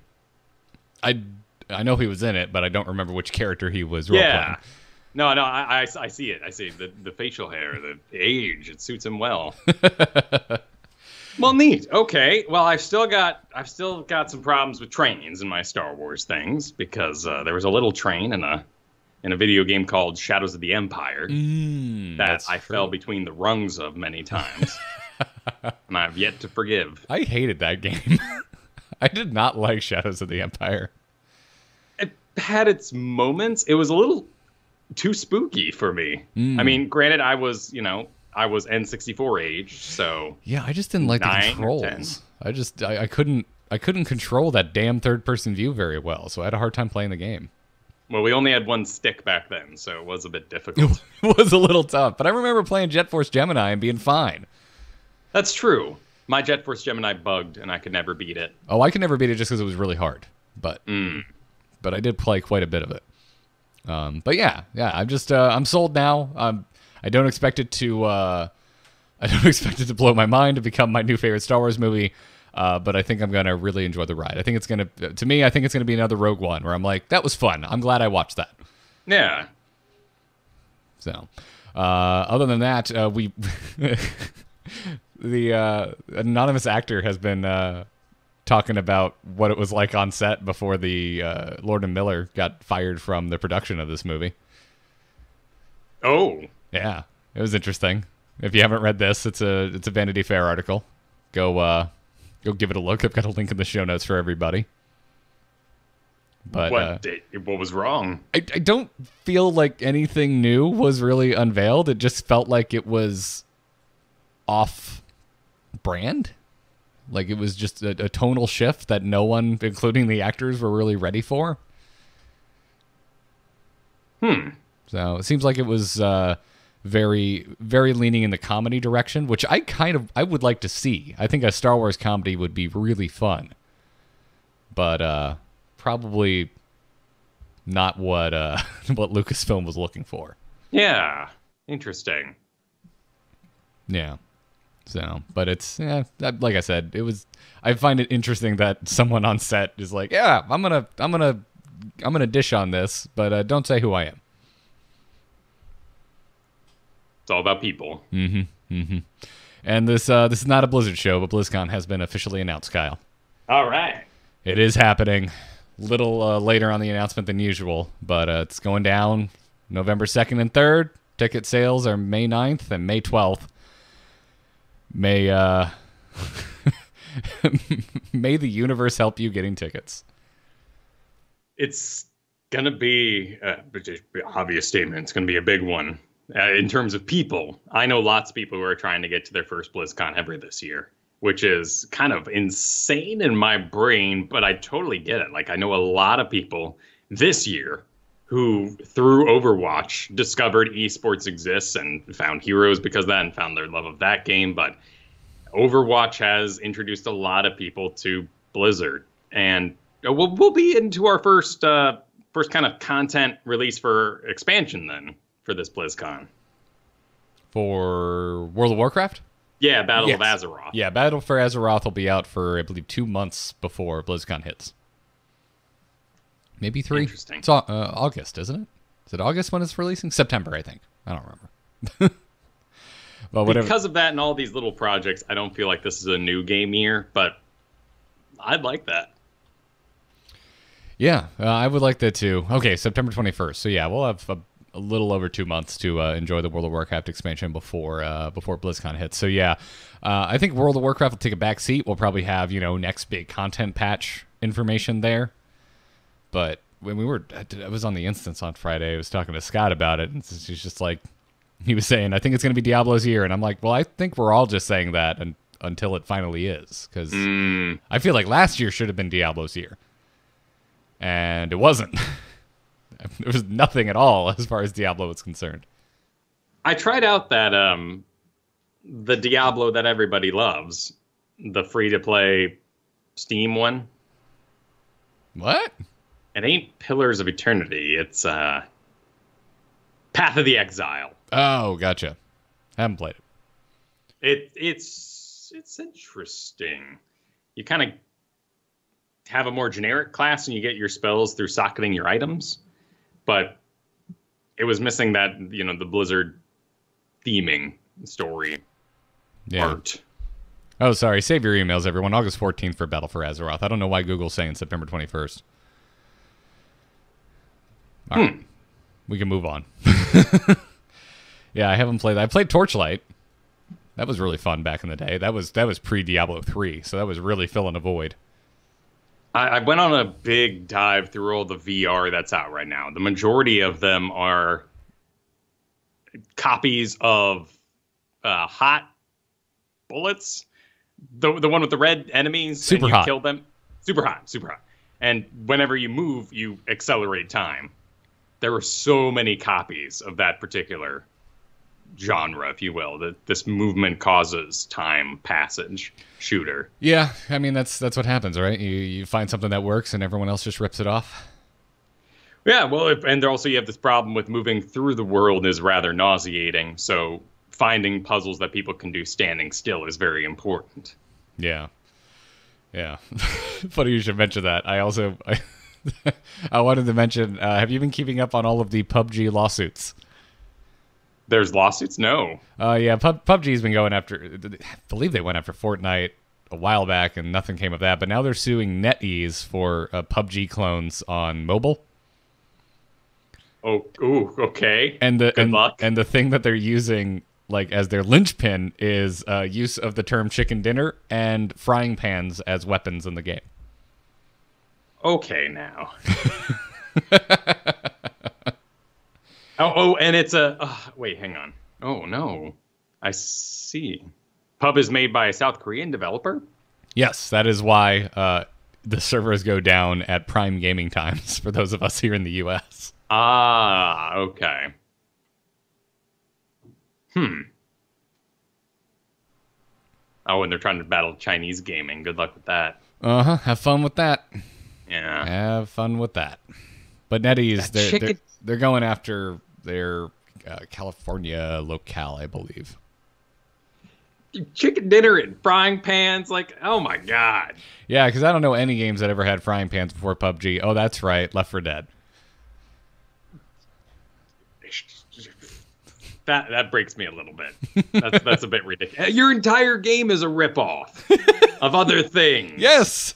I know he was in it, but I don't remember which character he was role Yeah. No, I see it. I see the facial hair, the age. It suits him well. playing. Well, neat. Okay. Well, I've still got some problems with trains in my Star Wars things because there was a little train in a video game called Shadows of the Empire that I fell between the rungs of many times, and I've yet to forgive. I hated that game. I did not like Shadows of the Empire. It had its moments. It was a little too spooky for me. I mean, granted, I was N64 age, so yeah, I just didn't like the controls. I couldn't control that damn third-person view very well, so I had a hard time playing the game. Well, we only had one stick back then, so it was a bit difficult. It was a little tough, but I remember playing Jet Force Gemini and being fine. That's true. My Jet Force Gemini bugged, and I could never beat it. Oh, I could never beat it just because it was really hard, but I did play quite a bit of it. But yeah, I'm sold now. I don't expect it to blow my mind to become my new favorite Star Wars movie. But I think I'm gonna really enjoy the ride. I think it's gonna be another Rogue One where I'm like, that was fun. I'm glad I watched that. Yeah. So, other than that, the anonymous actor has been talking about what it was like on set before the Lord and Miller got fired from the production of this movie. Oh. Yeah, it was interesting. If you haven't read this, it's a Vanity Fair article. Go give it a look. I've got a link in the show notes for everybody. But what was wrong? I don't feel like anything new was really unveiled. It just felt like it was off brand. Like it was just a tonal shift that no one, including the actors, were really ready for. So it seems like it was very, very leaning in the comedy direction, which I would like to see. I think a Star Wars comedy would be really fun, but probably not what what Lucasfilm was looking for. Yeah, interesting. Yeah. So, but it's like I said, it was. I find it interesting that someone on set is like, yeah, I'm gonna dish on this, but don't say who I am. It's all about people. And this is not a Blizzard show, but BlizzCon has been officially announced, Kyle. All right. It is happening. Little later on the announcement than usual, but it's going down November 2nd and 3rd. Ticket sales are May 9th and May 12th. May may the universe help you getting tickets. It's gonna be obvious statement. It's gonna be a big one in terms of people. I know lots of people who are trying to get to their first BlizzCon ever this year, which is kind of insane in my brain, but I totally get it. Like I know a lot of people this year who, through Overwatch, discovered esports exists and found Heroes because of that and found their love of that game. But Overwatch has introduced a lot of people to Blizzard. And we'll be into our first kind of content release for expansion then for this BlizzCon. For World of Warcraft? Yeah, Battle of Azeroth. Yeah, Battle for Azeroth will be out for, I believe, 2 months before BlizzCon hits. Maybe 3. Interesting. It's August, isn't it? Is it August when it's releasing? September, I think. I don't remember. Well, whatever. Because of that and all these little projects, I don't feel like this is a new game year, but I'd like that. Yeah, I would like that too. Okay, September 21st. So yeah, we'll have a little over 2 months to enjoy the World of Warcraft expansion before BlizzCon hits. So yeah, I think World of Warcraft will take a back seat. We'll probably have, next big content patch information there. But when I was on the instance on Friday, I was talking to Scott about it, and he's just like, he was saying, I think it's going to be Diablo's year. And I'm like, well, I think we're all just saying that until it finally is. Because I feel like last year should have been Diablo's year. And it wasn't. There was nothing at all as far as Diablo was concerned. I tried out that the Diablo that everybody loves, the free-to-play Steam one. What? It ain't Pillars of Eternity. It's Path of the Exile. Oh, gotcha. Haven't played it. It's interesting. You kind of have a more generic class and you get your spells through socketing your items, but it was missing that, the Blizzard theming story art. Oh, sorry. Save your emails, everyone. August 14th for Battle for Azeroth. I don't know why Google's saying September 21st. All right. We can move on. Yeah, I haven't played that. I played Torchlight. That was really fun back in the day. That was pre-Diablo 3, so that was really filling a void. I went on a big dive through all the VR that's out right now. The majority of them are copies of Hot Bullets. The one with the red enemies. Super and you hot. Kill them. Super hot. And whenever you move, you accelerate time. There were so many copies of that particular genre, if you will, that this movement causes time passage shooter. Yeah, I mean that's what happens, right? You find something that works and everyone else just rips it off. Yeah, well, and also you have this problem with moving through the world is rather nauseating, so finding puzzles that people can do standing still is very important. Yeah. Funny you should mention that. I wanted to mention, have you been keeping up on all of the PUBG lawsuits? There's lawsuits? No. Yeah, PUBG's been going after, I believe they went after Fortnite a while back and nothing came of that, but now they're suing NetEase for PUBG clones on mobile. Oh, ooh, okay. Good luck. And the thing that they're using like as their linchpin is use of the term chicken dinner and frying pans as weapons in the game. Okay, now. and it's wait, hang on. Oh, no. I see. Pub is made by a South Korean developer? Yes, that is why the servers go down at prime gaming times for those of us here in the U.S. Ah, okay. Oh, and they're trying to battle Chinese gaming. Good luck with that. Uh-huh. Have fun with that. Yeah. Have fun with that. But NetEase, they're going after their California locale, I believe. Chicken dinner and frying pans, like, oh my god. Yeah, because I don't know any games that ever had frying pans before PUBG. Oh, that's right, Left 4 Dead. That breaks me a little bit. That's a bit ridiculous. Your entire game is a ripoff of other things. Yes.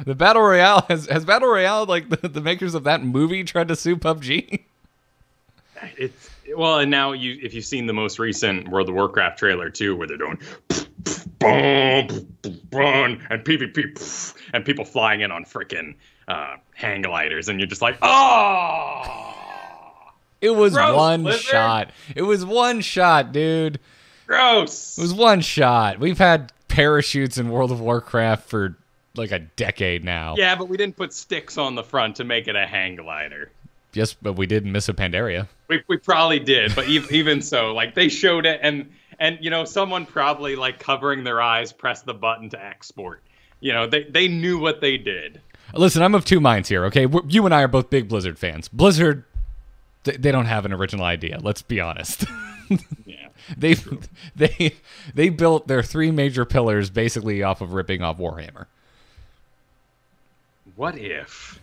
The Battle Royale has Battle Royale, like the makers of that movie, tried to sue PUBG. And now if you've seen the most recent World of Warcraft trailer too, where they're doing boom, boom, and PvP, and people flying in on frickin' hang gliders, and you're just like, oh. It was Gross, one Blizzard. shot. It was one shot, dude. Gross. It was one shot. We've had parachutes in World of Warcraft for like a decade now. Yeah, but we didn't put sticks on the front to make it a hang glider. Yes, but we did in Miss Pandaria. We probably did, but even so, like they showed it, and someone probably like covering their eyes pressed the button to export. They knew what they did. Listen, I'm of two minds here. Okay, you and I are both big Blizzard fans. Blizzard, they don't have an original idea. Let's be honest. Yeah, they built their three major pillars basically off of ripping off Warhammer. What if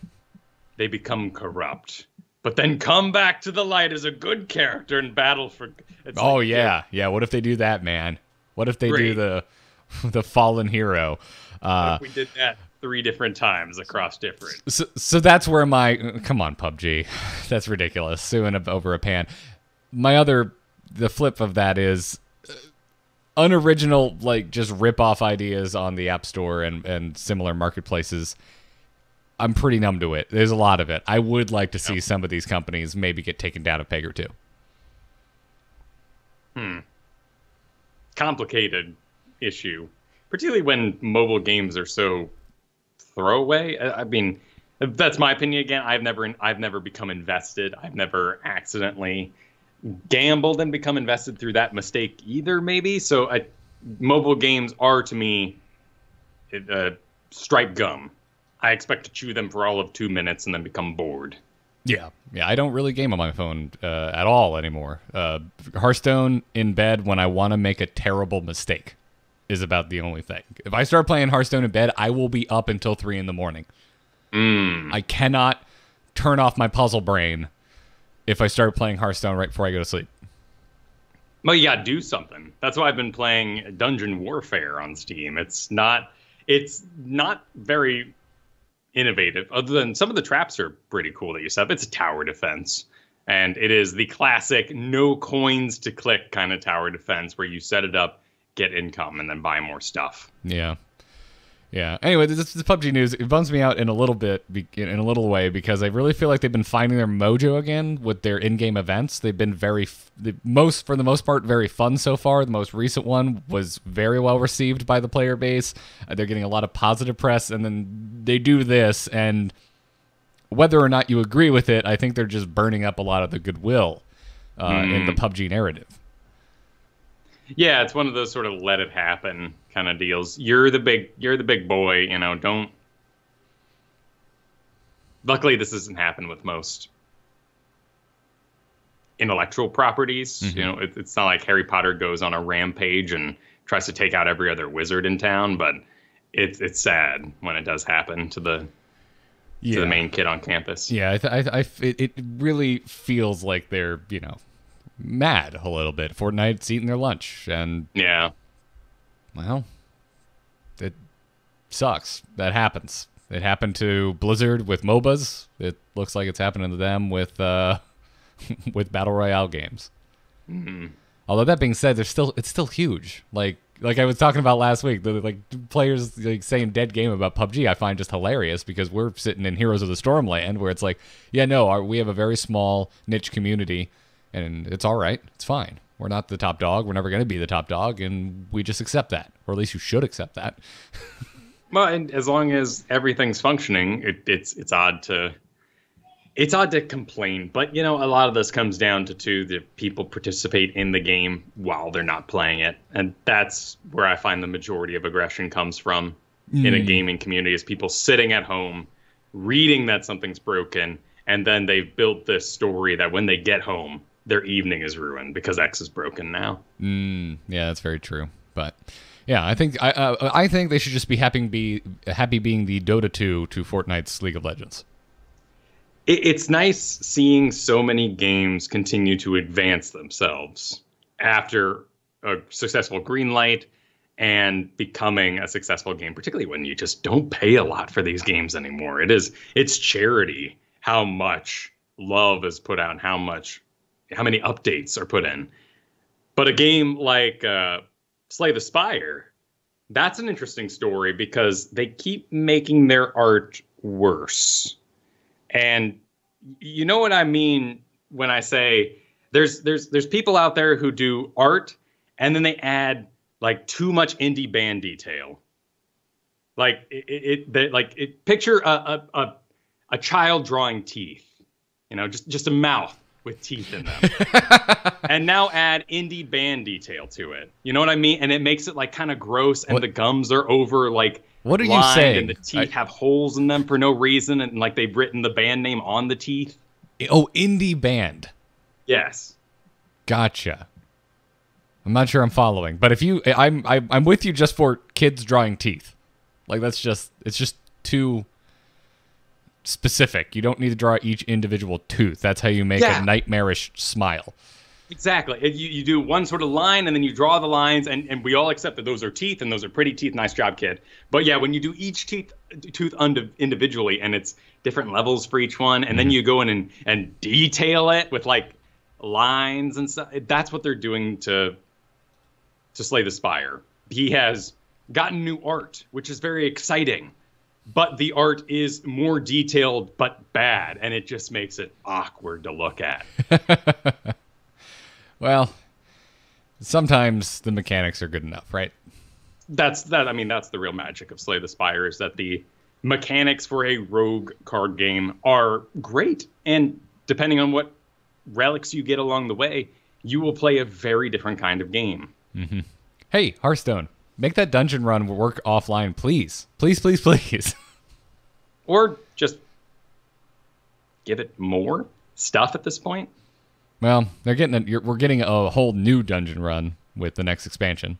they become corrupt, but then come back to the light as a good character and battle for? Yeah. What if they do that, man? What if they do the fallen hero? What if we did that 3 different times across different. So that's where come on, PUBG, that's ridiculous. Suing over a pan. The flip of that is unoriginal, like just rip off ideas on the App Store and similar marketplaces. I'm pretty numb to it. There's a lot of it. I would like to see some of these companies maybe get taken down a peg or two. Complicated issue, particularly when mobile games are so throwaway. I mean, that's my opinion. Again, I've never become invested. I've never accidentally gambled and become invested through that mistake either. Maybe so. Mobile games are to me striped gum. I expect to chew them for all of 2 minutes and then become bored. Yeah. I don't really game on my phone at all anymore. Hearthstone in bed when I want to make a terrible mistake. is about the only thing. If I start playing Hearthstone in bed, I will be up until 3 in the morning. I cannot turn off my puzzle brain if I start playing Hearthstone right before I go to sleep. Well, you gotta do something. That's why I've been playing Dungeon Warfare on Steam. It's not very innovative, other than some of the traps are pretty cool that you set up. It's a tower defense, and it is the classic no coins to click kind of tower defense where you set it up, get income, and then buy more stuff. Yeah. Anyway, this PUBG news, it bums me out in a little way, because I really feel like they've been finding their mojo again with their in-game events. They've been for the most part, very fun so far. The most recent one was very well received by the player base. They're getting a lot of positive press, and then they do this, and whether or not you agree with it, I think they're just burning up a lot of the goodwill in the PUBG narrative. Yeah, it's one of those sort of let it happen kind of deals. You're the big boy, you know, don't. Luckily, this doesn't happen with most intellectual properties. You know, it's not like Harry Potter goes on a rampage and tries to take out every other wizard in town, but it's sad when it does happen to the main kid on campus. Yeah, it really feels like they're, you know, mad a little bit. Fortnite's eating their lunch, and yeah, well, it sucks. That happens. It happened to Blizzard with MOBAs. It looks like it's happening to them with with battle royale games. Although that being said, it's still huge. Like I was talking about last week, the players saying dead game about PUBG, I find just hilarious, because we're sitting in Heroes of the Storm land where it's like, yeah, no, we have a very small niche community. And it's all right. It's fine. We're not the top dog. We're never going to be the top dog, and we just accept that. Or at least you should accept that. Well, and as long as everything's functioning, it's odd to complain. But, you know, a lot of this comes down to the people participate in the game while they're not playing it. And that's where I find the majority of aggression comes from in a gaming community, is people sitting at home, reading that something's broken, and then they've built this story that when they get home, their evening is ruined because X is broken now. Yeah, that's very true. But yeah, I think they should just be happy being the Dota 2 to Fortnite's League of Legends. It's nice seeing so many games continue to advance themselves after a successful green light and becoming a successful game, particularly when you just don't pay a lot for these games anymore. It's charity how much love is put out and how many updates are put in. But a game like Slay the Spire, that's an interesting story, because they keep making their art worse. And you know what I mean when I say there's people out there who do art and then they add like too much indie band detail. Like picture a child drawing teeth, you know, just a mouth with teeth in them, and now add indie band detail to it. You know what I mean? And it makes it like kind of gross, and the gums are over like. What are you saying? And the teeth have holes in them for no reason, and like they've written the band name on the teeth. Oh, indie band. Yes. Gotcha. I'm not sure I'm following, but if you, I'm with you just for kids drawing teeth. Like it's just too specific. You don't need to draw each individual tooth. That's how you make a nightmarish smile. Exactly. You do one sort of line, and then you draw the lines, and we all accept that those are teeth, and those are pretty teeth. Nice job, kid. But yeah, when you do each tooth individually, and it's different levels for each one, and then you go in and detail it with like lines and stuff. That's what they're doing to Slay the Spire. He has gotten new art, which is very exciting. But the art is more detailed but bad, and it just makes it awkward to look at. Well, sometimes the mechanics are good enough, right? That's the real magic of Slay the Spire, is that the mechanics for a rogue card game are great. And depending on what relics you get along the way, you will play a very different kind of game. Mm-hmm. Hey, Hearthstone, make that dungeon run work offline, please. Please, please, please. Or just give it more stuff at this point. Well, we're getting a whole new dungeon run with the next expansion.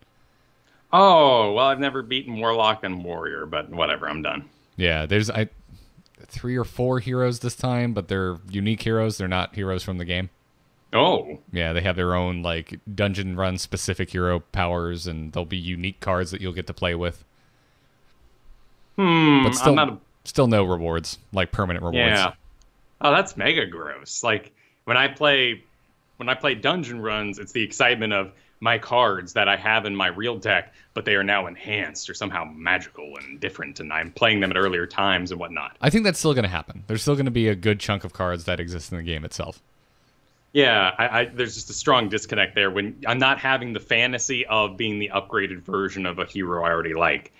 Oh, well, I've never beaten Warlock and Warrior, but whatever, I'm done. Yeah, there's 3 or 4 heroes this time, but they're unique heroes. They're not heroes from the game. Oh. Yeah, they have their own like dungeon run specific hero powers, and there'll be unique cards that you'll get to play with. But I'm not a... still no rewards, like permanent rewards. Yeah. Oh, that's mega gross. Like when I play dungeon runs, it's the excitement of my cards that I have in my real deck, but they are now enhanced or somehow magical and different, and I'm playing them at earlier times and whatnot. I think that's still going to happen. There's still going to be a good chunk of cards that exist in the game itself. Yeah, there's just a strong disconnect there when I'm not having the fantasy of being the upgraded version of a hero I already like.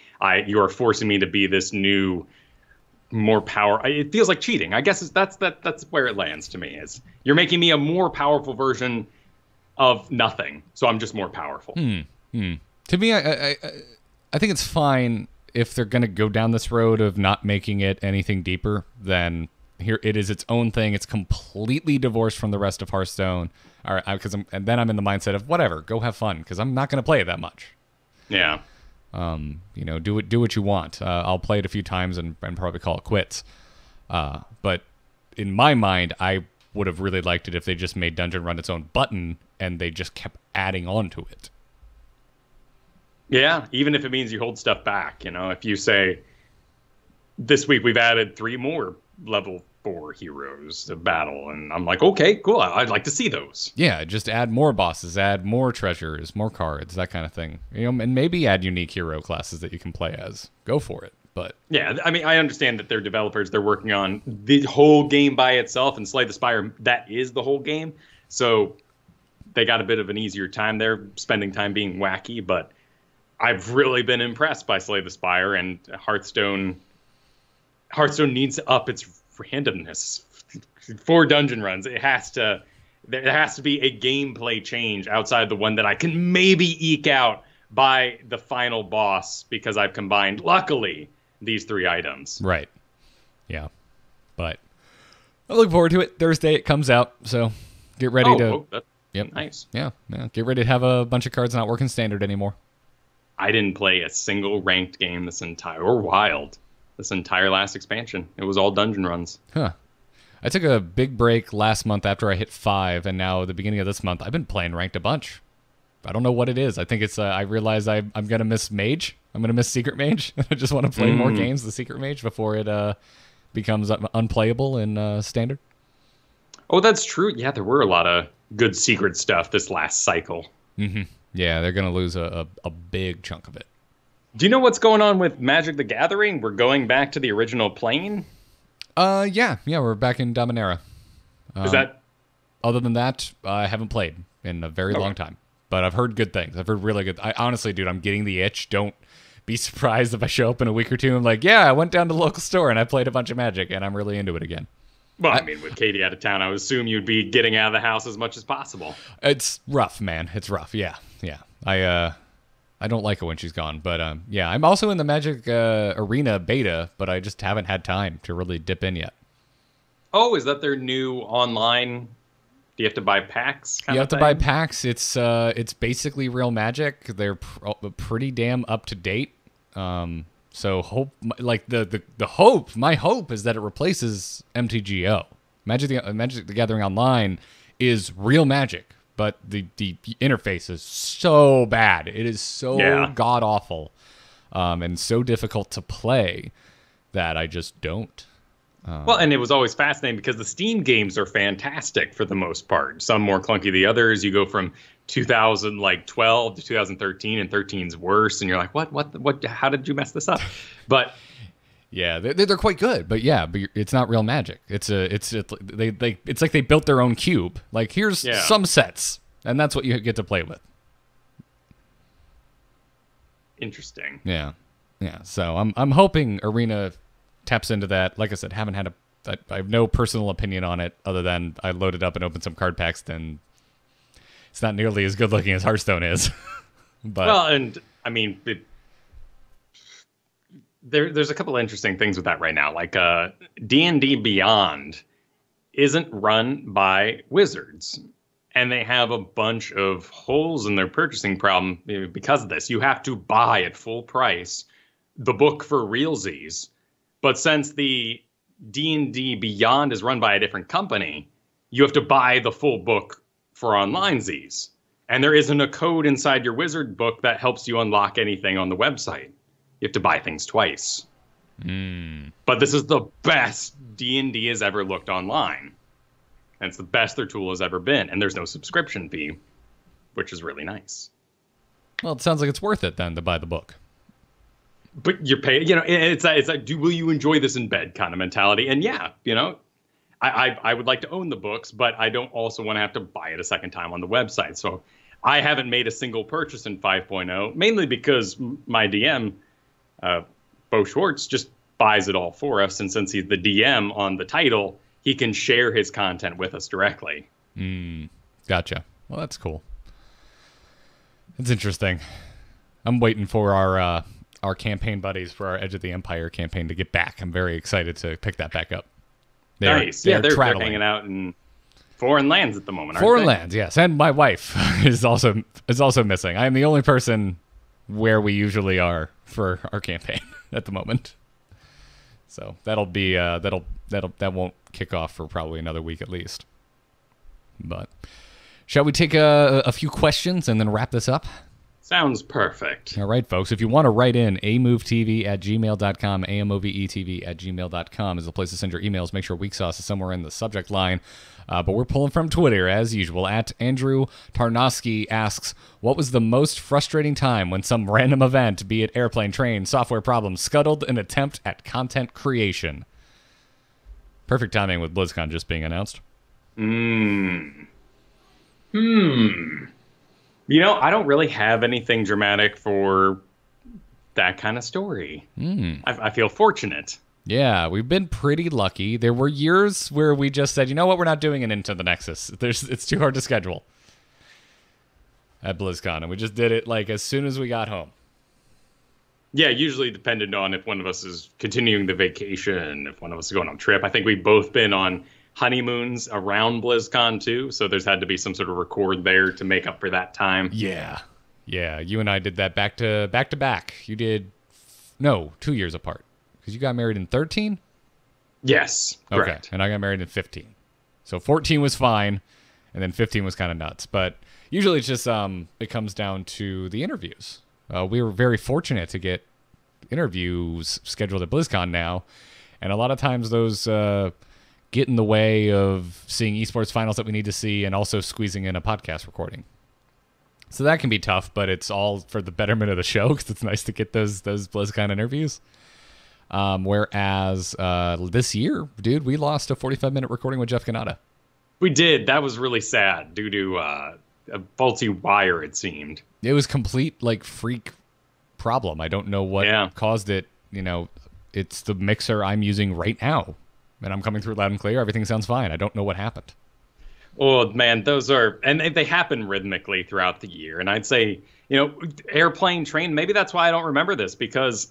You are forcing me to be this new, more power. It feels like cheating. I guess that's where it lands to me. Is you're making me a more powerful version of nothing, so I'm just more powerful. To me, I think it's fine if they're going to go down this road of not making it anything deeper than here. It is its own thing. It's completely divorced from the rest of Hearthstone. All right, and then I'm in the mindset of whatever, go have fun, because I'm not going to play it that much. Yeah. Do what you want. I'll play it a few times and probably call it quits. But in my mind, I would have really liked it if they just made Dungeon Run its own button and they just kept adding on to it. Yeah, even if it means you hold stuff back. If you say, this week we've added 3 more level 4 heroes to battle, and I'm like, okay, cool, I'd like to see those. Yeah, just add more bosses, add more treasures, more cards, that kind of thing. And maybe add unique hero classes that you can play as. Go for it. But yeah, I mean, I understand that they're developers. They're working on the whole game by itself, and Slay the Spire, that is the whole game. So they got a bit of an easier time there, spending time being wacky. But I've really been impressed by Slay the Spire, and Hearthstone needs to up its randomness for dungeon runs. There has to be a gameplay change outside the one that I can maybe eke out by the final boss, because I've combined, luckily, these 3 items. Right. Yeah. But I look forward to it. Thursday it comes out, so get ready to... that's yep. Nice. Yeah. Get ready to have a bunch of cards not working standard anymore. I didn't play a single ranked game this entire last expansion. It was all dungeon runs. Huh. I took a big break last month after I hit 5, and now at the beginning of this month, I've been playing ranked a bunch. I don't know what it is. I think it's, I realize I'm going to miss Mage. I'm going to miss Secret Mage. I just want to play more games, the Secret Mage, before it becomes unplayable in Standard. Oh, that's true. Yeah, there were a lot of good secret stuff this last cycle. Mm-hmm. Yeah, they're going to lose a big chunk of it. Do you know what's going on with Magic the Gathering? We're going back to the original plane? Yeah, we're back in Dominaria. Is that... Other than that, I haven't played in a very long time. But I've heard good things. I've heard really good... honestly, dude, I'm getting the itch. Don't be surprised if I show up in a week or two and I'm like, yeah, I went down to the local store and I played a bunch of Magic and I'm really into it again. Well, I mean, with Katie out of town, I would assume you'd be getting out of the house as much as possible. It's rough, man. It's rough. Yeah. I don't like it when she's gone. But, yeah, I'm also in the Magic Arena beta, but I just haven't had time to really dip in yet. Oh, is that their new online... Do you have to buy packs? You have to buy packs. It's basically real Magic. They're pretty damn up to date. So hope, like the hope. My hope is that it replaces MTGO. Magic the Gathering Online is real Magic, but the interface is so bad. It is so god awful, and so difficult to play that I just don't. Well, and it was always fascinating because the Steam games are fantastic for the most part. Some more clunky than the others. You go from 2012 to 2013, and 13's worse, and you're like, what? How did you mess this up? But yeah, they're quite good. But yeah, but it's not real Magic. It's like they built their own cube. Like here's some sets, and that's what you get to play with. Interesting. Yeah. So I'm hoping Arena taps into that. Like I said, I have no personal opinion on it other than I loaded up and opened some card packs, and it's not nearly as good looking as Hearthstone is. But well, and I mean, there's a couple of interesting things with that right now. Like D&D Beyond isn't run by Wizards. and they have a bunch of holes in their purchasing problem because of this. You have to buy at full price the book for realsies, but since the D&D Beyond is run by a different company, you have to buy the full book for onlinesies. And there isn't a code inside your wizard book that helps you unlock anything on the website. You have to buy things twice. But this is the best D&D has ever looked online. And it's the best their tool has ever been. And there's no subscription fee, which is really nice. Well, it sounds like it's worth it then to buy the book. But you're paying, it's like, will you enjoy this in bed kind of mentality? And yeah, I would like to own the books, but I don't also want to have to buy it a second time on the website. So I haven't made a single purchase in 5.0, mainly because my DM, Bo Schwartz, just buys it all for us. And since he's the DM on the title, he can share his content with us directly. Gotcha. Well, that's cool. It's interesting. I'm waiting for our campaign buddies for our Edge of the Empire campaign to get back. I'm very excited to pick that back up. Nice. They're hanging out in foreign lands at the moment, aren't Foreign they? lands, yes. And my wife is also missing. I am the only person where we usually are for our campaign at the moment. So that'll be that won't kick off for probably another week at least. But shall we take a few questions and then wrap this up? Sounds perfect. All right, folks. If you want to write in, amovetv@gmail.com, amovetv@gmail.com is the place to send your emails. Make sure Weeksauce is somewhere in the subject line. But we're pulling from Twitter, as usual. At Andrew Tarnowski asks, what was the most frustrating time when some random event, be it airplane, train, software problem, scuttled an attempt at content creation? Perfect timing with BlizzCon just being announced. I don't really have anything dramatic for that kind of story. I feel fortunate. Yeah, we've been pretty lucky. There were years where we just said, you know what, we're not doing an Into the Nexus. It's too hard to schedule at BlizzCon, and we just did it like as soon as we got home. Yeah, usually dependent on if one of us is continuing the vacation, if one of us is going on a trip. I think we've both been on honeymoons around BlizzCon too, so there's had to be some sort of record there to make up for that time. Yeah, you and I did that back to back. You did 2 years apart because you got married in 13. Yes, correct. Okay, and I got married in 15. So 14 was fine, and then 15 was kind of nuts. But usually it's just it comes down to the interviews. We were very fortunate to get interviews scheduled at BlizzCon now, and a lot of times those get in the way of seeing esports finals that we need to see and also squeezing in a podcast recording. So that can be tough, but it's all for the betterment of the show because it's nice to get those BlizzCon interviews. Whereas this year, dude, we lost a 45-minute recording with Jeff Ganata. We did. That was really sad due to a faulty wire, it seemed. It was complete, freak problem. I don't know what caused it. It's the mixer I'm using right now. And I'm coming through loud and clear. Everything sounds fine. I don't know what happened. Oh, man, and they happen rhythmically throughout the year. And I'd say, airplane, train, maybe that's why I don't remember this, because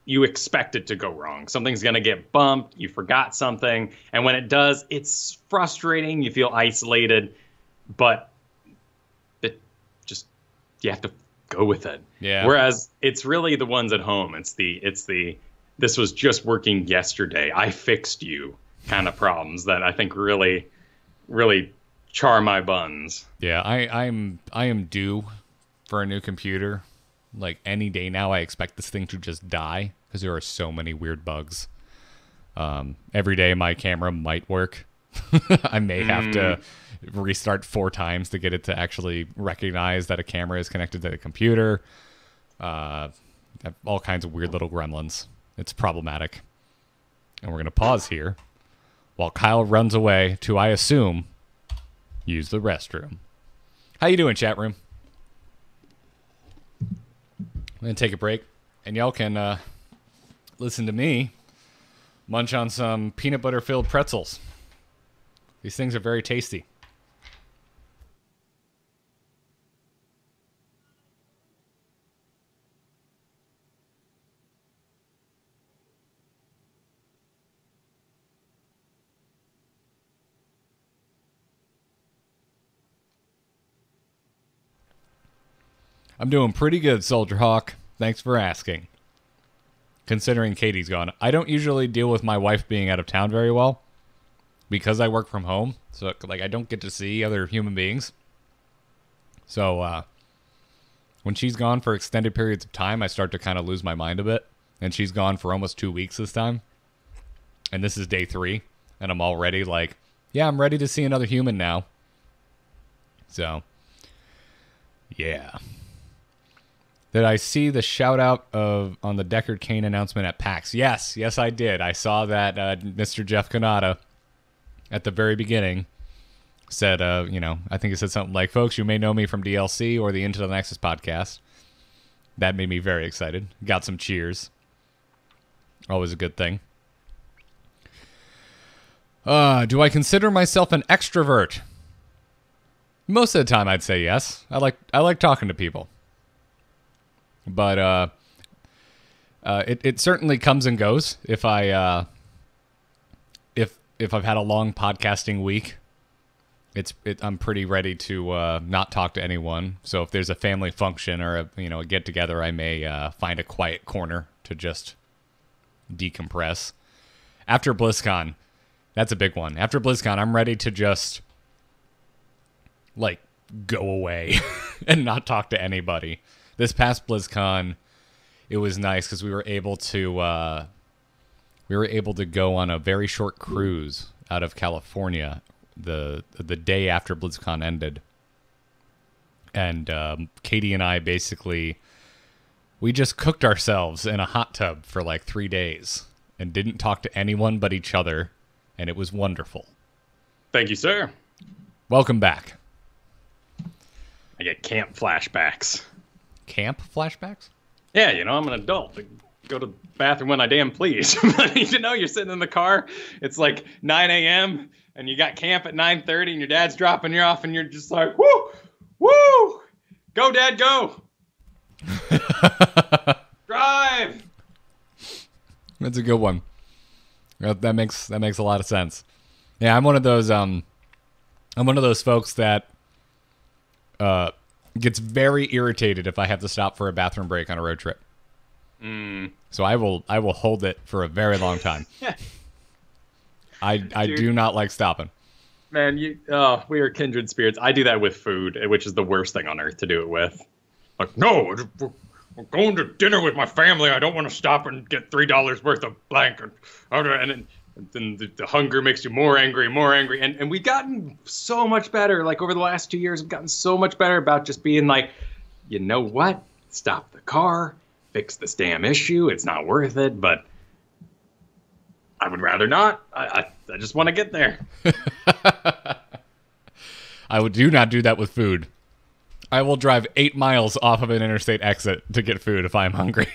you expect it to go wrong. Something's going to get bumped. You forgot something. And when it does, it's frustrating. You feel isolated. But you have to go with it. Yeah. Whereas it's really the ones at home. It's the this was just working yesterday, I fixed you kind of problems that I think really, really char my buns. Yeah, I am due for a new computer. Like any day now, I expect this thing to just die because there are so many weird bugs. Every day my camera might work. I may have to restart 4 times to get it to actually recognize that a camera is connected to the computer. All kinds of weird little gremlins. It's problematic. And we're going to pause here while Kyle runs away to, I assume, use the restroom. How you doing, chat room? I'm going to take a break, and y'all can listen to me munch on some peanut butter-filled pretzels. These things are very tasty. I'm doing pretty good, Soldier Hawk. Thanks for asking. Considering Katie's gone. I don't usually deal with my wife being out of town very well because I work from home. So, like, I don't get to see other human beings. So, when she's gone for extended periods of time, I start to kind of lose my mind a bit. And she's gone for almost 2 weeks this time. And this is day 3. And I'm already like, yeah, I'm ready to see another human now. So, yeah. Did I see the shout out on the Deckard Cain announcement at PAX? Yes, I did. I saw that Mr. Jeff Kanata at the very beginning said, I think it said something like, folks, you may know me from DLC or the Into the Nexus podcast. That made me very excited. Got some cheers. Always a good thing. Do I consider myself an extrovert? Most of the time, I'd say yes. I like talking to people. But it certainly comes and goes. If I've had a long podcasting week, I'm pretty ready to not talk to anyone. So if there's a family function or a get together, I may find a quiet corner to just decompress. After BlizzCon, that's a big one. After BlizzCon, I'm ready to just like go away and not talk to anybody. This past BlizzCon, it was nice because we were able to go on a very short cruise out of California the day after BlizzCon ended, and Katie and I we just cooked ourselves in a hot tub for like 3 days and didn't talk to anyone but each other, and it was wonderful. Thank you, sir. Welcome back. I get camp flashbacks. Camp flashbacks? Yeah, I'm an adult. I go to the bathroom when I damn please. You're sitting in the car. It's like 9 a.m. and you got camp at 9:30 and your dad's dropping you off and you're just like, woo, woo, go, Dad, go. Drive. That's a good one. That makes a lot of sense. Yeah, I'm one of those folks that gets very irritated if I have to stop for a bathroom break on a road trip. So I will hold it for a very long time. I do not like stopping. Man, we are kindred spirits. I do that with food, which is the worst thing on earth to do it with. Like, no, we're going to dinner with my family. I don't want to stop and get $3 worth of blank. And then the hunger makes you more angry. And we've gotten so much better. Like over the last 2 years, we've gotten so much better about just being like, you know what? Stop the car, fix this damn issue. It's not worth it, but I would rather not. I just want to get there. I do not do that with food. I will drive 8 miles off of an interstate exit to get food if I'm hungry.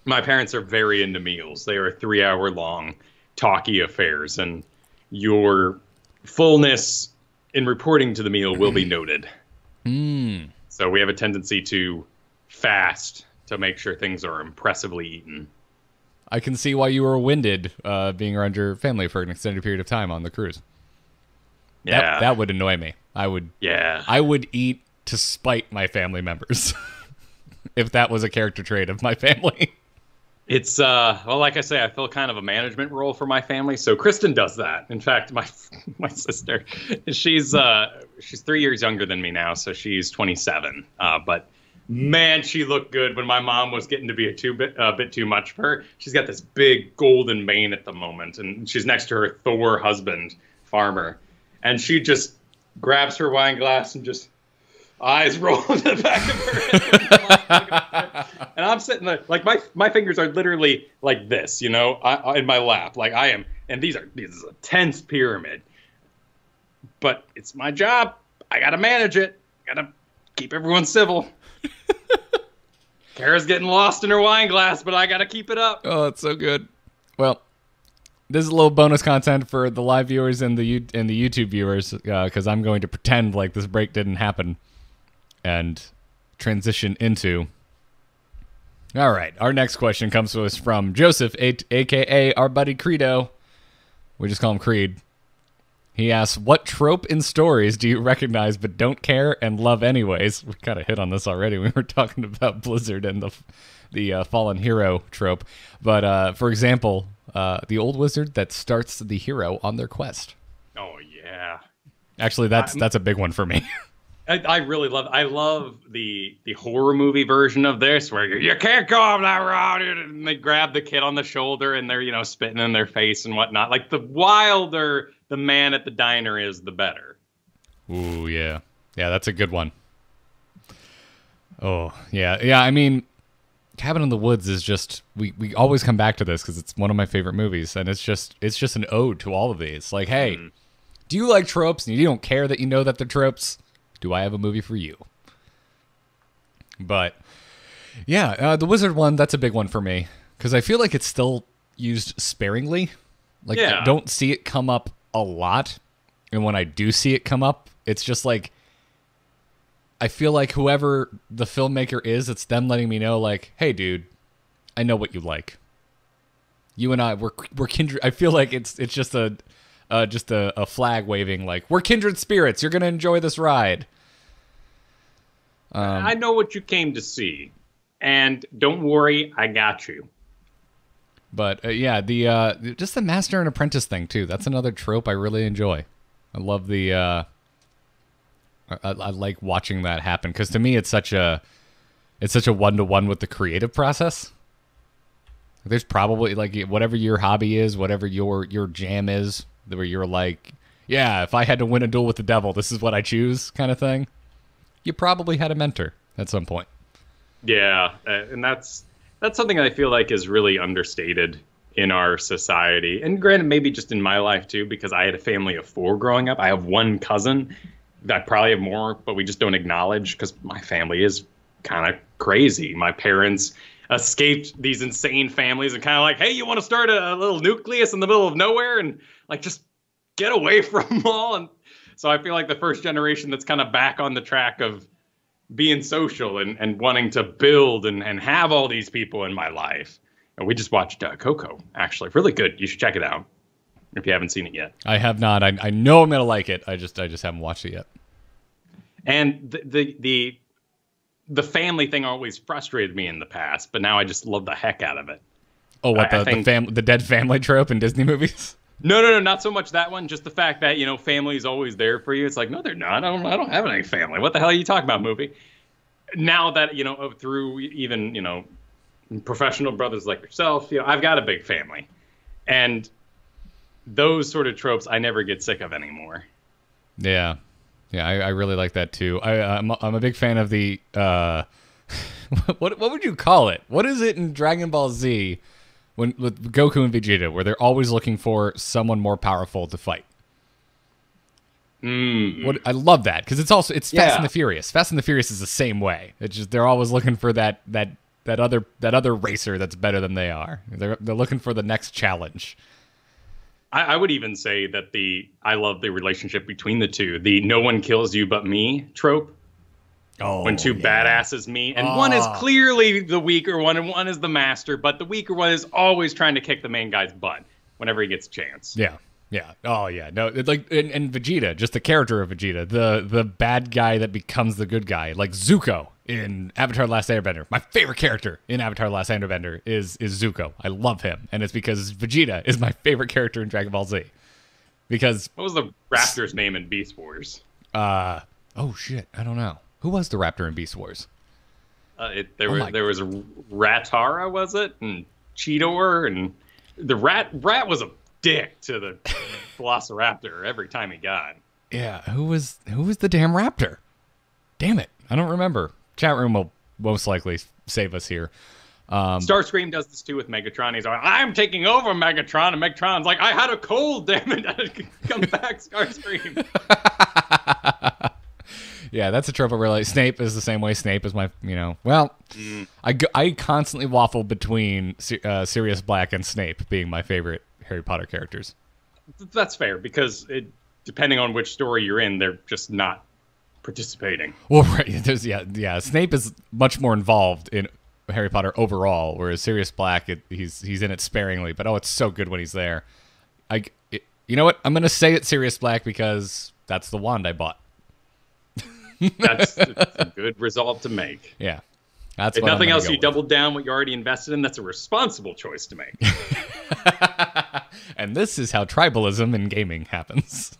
My parents are very into meals. They are 3-hour long, talky affairs, and your fullness in reporting to the meal will be noted. So we have a tendency to fast to make sure things are impressively eaten. I can see why you were winded being around your family for an extended period of time on the cruise. Yeah. That would annoy me. I would eat to spite my family members if that was a character trait of my family. It's, well, like I say, I fill kind of a management role for my family. So Kristen does that. In fact, my sister, she's 3 years younger than me now. So she's 27. But man, she looked good when my mom was getting to be a bit too much for her. She's got this big golden mane at the moment. And she's next to her Thor husband, Farmer. And she just grabs her wine glass and just eyes roll in the back of her head. And I'm sitting there, like my fingers are literally like this, in my lap. Like I am, and this is a tense pyramid. But it's my job. I gotta manage it. Gotta keep everyone civil. Kara's getting lost in her wine glass, but I gotta keep it up. Oh, it's so good. Well, this is a little bonus content for the live viewers and the YouTube viewers, because I'm going to pretend like this break didn't happen and transition into. All right, our next question comes to us from Joseph, a.k.a. our buddy Credo. We just call him Creed. He asks, what trope in stories do you recognize but don't care and love anyways? We kind of hit on this already. We were talking about Blizzard and the fallen hero trope. But, for example, the old wizard that starts the hero on their quest. Oh, yeah. Actually, that's a big one for me. I really love the horror movie version of this where you can't go up that road, and they grab the kid on the shoulder and they're spitting in their face and whatnot. Like, the wilder the man at the diner is, the better. Ooh, yeah, that's a good one. Oh, yeah. I mean, Cabin in the Woods is just we always come back to this because it's one of my favorite movies, and it's just an ode to all of these. Like, hey, do you like tropes and you don't care that you know that they're tropes? Do I have a movie for you? But yeah, the Wizard one, that's a big one for me because I feel like it's still used sparingly. Like, I don't see it come up a lot, and when I do see it come up, it's just like I feel like whoever the filmmaker is, it's them letting me know, like, hey, dude, I know what you like. You and I, we're kindred. I feel like it's just a flag waving, like, we're kindred spirits. You're gonna enjoy this ride. I know what you came to see, and don't worry, I got you. But just the master and apprentice thing too. That's another trope I really enjoy. I love the. I like watching that happen because to me it's such a one-to-one with the creative process. There's probably like whatever your hobby is, whatever your jam is, where you're like, yeah, if I had to win a duel with the devil, this is what I choose, kind of thing. You probably had a mentor at some point. Yeah, and that's something I feel like is really understated in our society. And granted, maybe just in my life too, because I had a family of 4 growing up. I have one cousin. I probably have more, but we just don't acknowledge because my family is kind of crazy. My parents escaped these insane families and kind of like, hey, you want to start a little nucleus in the middle of nowhere and like just get away from them all. And so I feel like the first generation that's kind of back on the track of being social and wanting to build and have all these people in my life. And we just watched Coco, actually. Really good. You should check it out if you haven't seen it yet. I have not. I know I'm going to like it. I just haven't watched it yet. And the family thing always frustrated me in the past, but now I just love the heck out of it. Oh, what, the dead family trope in Disney movies? No, not so much that one. Just the fact that, family's always there for you. It's like, no, they're not. I don't have any family. What the hell are you talking about, movie? Now that, through even, professional brothers like yourself, I've got a big family. And those sort of tropes I never get sick of anymore. Yeah. Yeah, I really like that too. I'm a big fan of the what would you call it? What is it in Dragon Ball Z with Goku and Vegeta where they're always looking for someone more powerful to fight? I love that because it's Fast and the Furious. Fast and the Furious is the same way. It's just they're always looking for that other racer that's better than they are. They're looking for the next challenge. I would even say that I love the relationship between the two. The no one kills you but me trope. Oh, when two badasses meet, and one is clearly the weaker one, and one is the master, but the weaker one is always trying to kick the main guy's butt whenever he gets a chance. Yeah. Oh, yeah. No, like and Vegeta, just the character of Vegeta, the bad guy that becomes the good guy, like Zuko in Avatar: The Last Airbender. My favorite character in Avatar: The Last Airbender is Zuko. I love him, and it's because Vegeta is my favorite character in Dragon Ball Z. Because what was the raptor's name in Beast Wars? Oh shit, I don't know. Who was the raptor in Beast Wars? There was Ratara, was it, and Cheetor, and the rat was a dick to the Velociraptor every time he got. Yeah, who was the damn raptor? Damn it, I don't remember. Chat room will most likely save us here. Starscream does this too with Megatron. He's like, I'm taking over Megatron, and Megatron's like, I had a cold, damn it. Come back, Starscream. Yeah, that's a trope I really like. Snape is the same way. Snape is my, I constantly waffle between Sirius Black and Snape being my favorite Harry Potter characters. That's fair, because depending on which story you're in, they're just not participating. Well, right. Snape is much more involved in Harry Potter overall, whereas Sirius Black, he's in it sparingly, but it's so good when he's there. You know what? I'm going to say it's Sirius Black because that's the wand I bought. That's a good resolve to make. Yeah. That's If what nothing I'm else, gonna you go doubled down what you already invested in. That's a responsible choice to make. with. And this is how tribalism in gaming happens.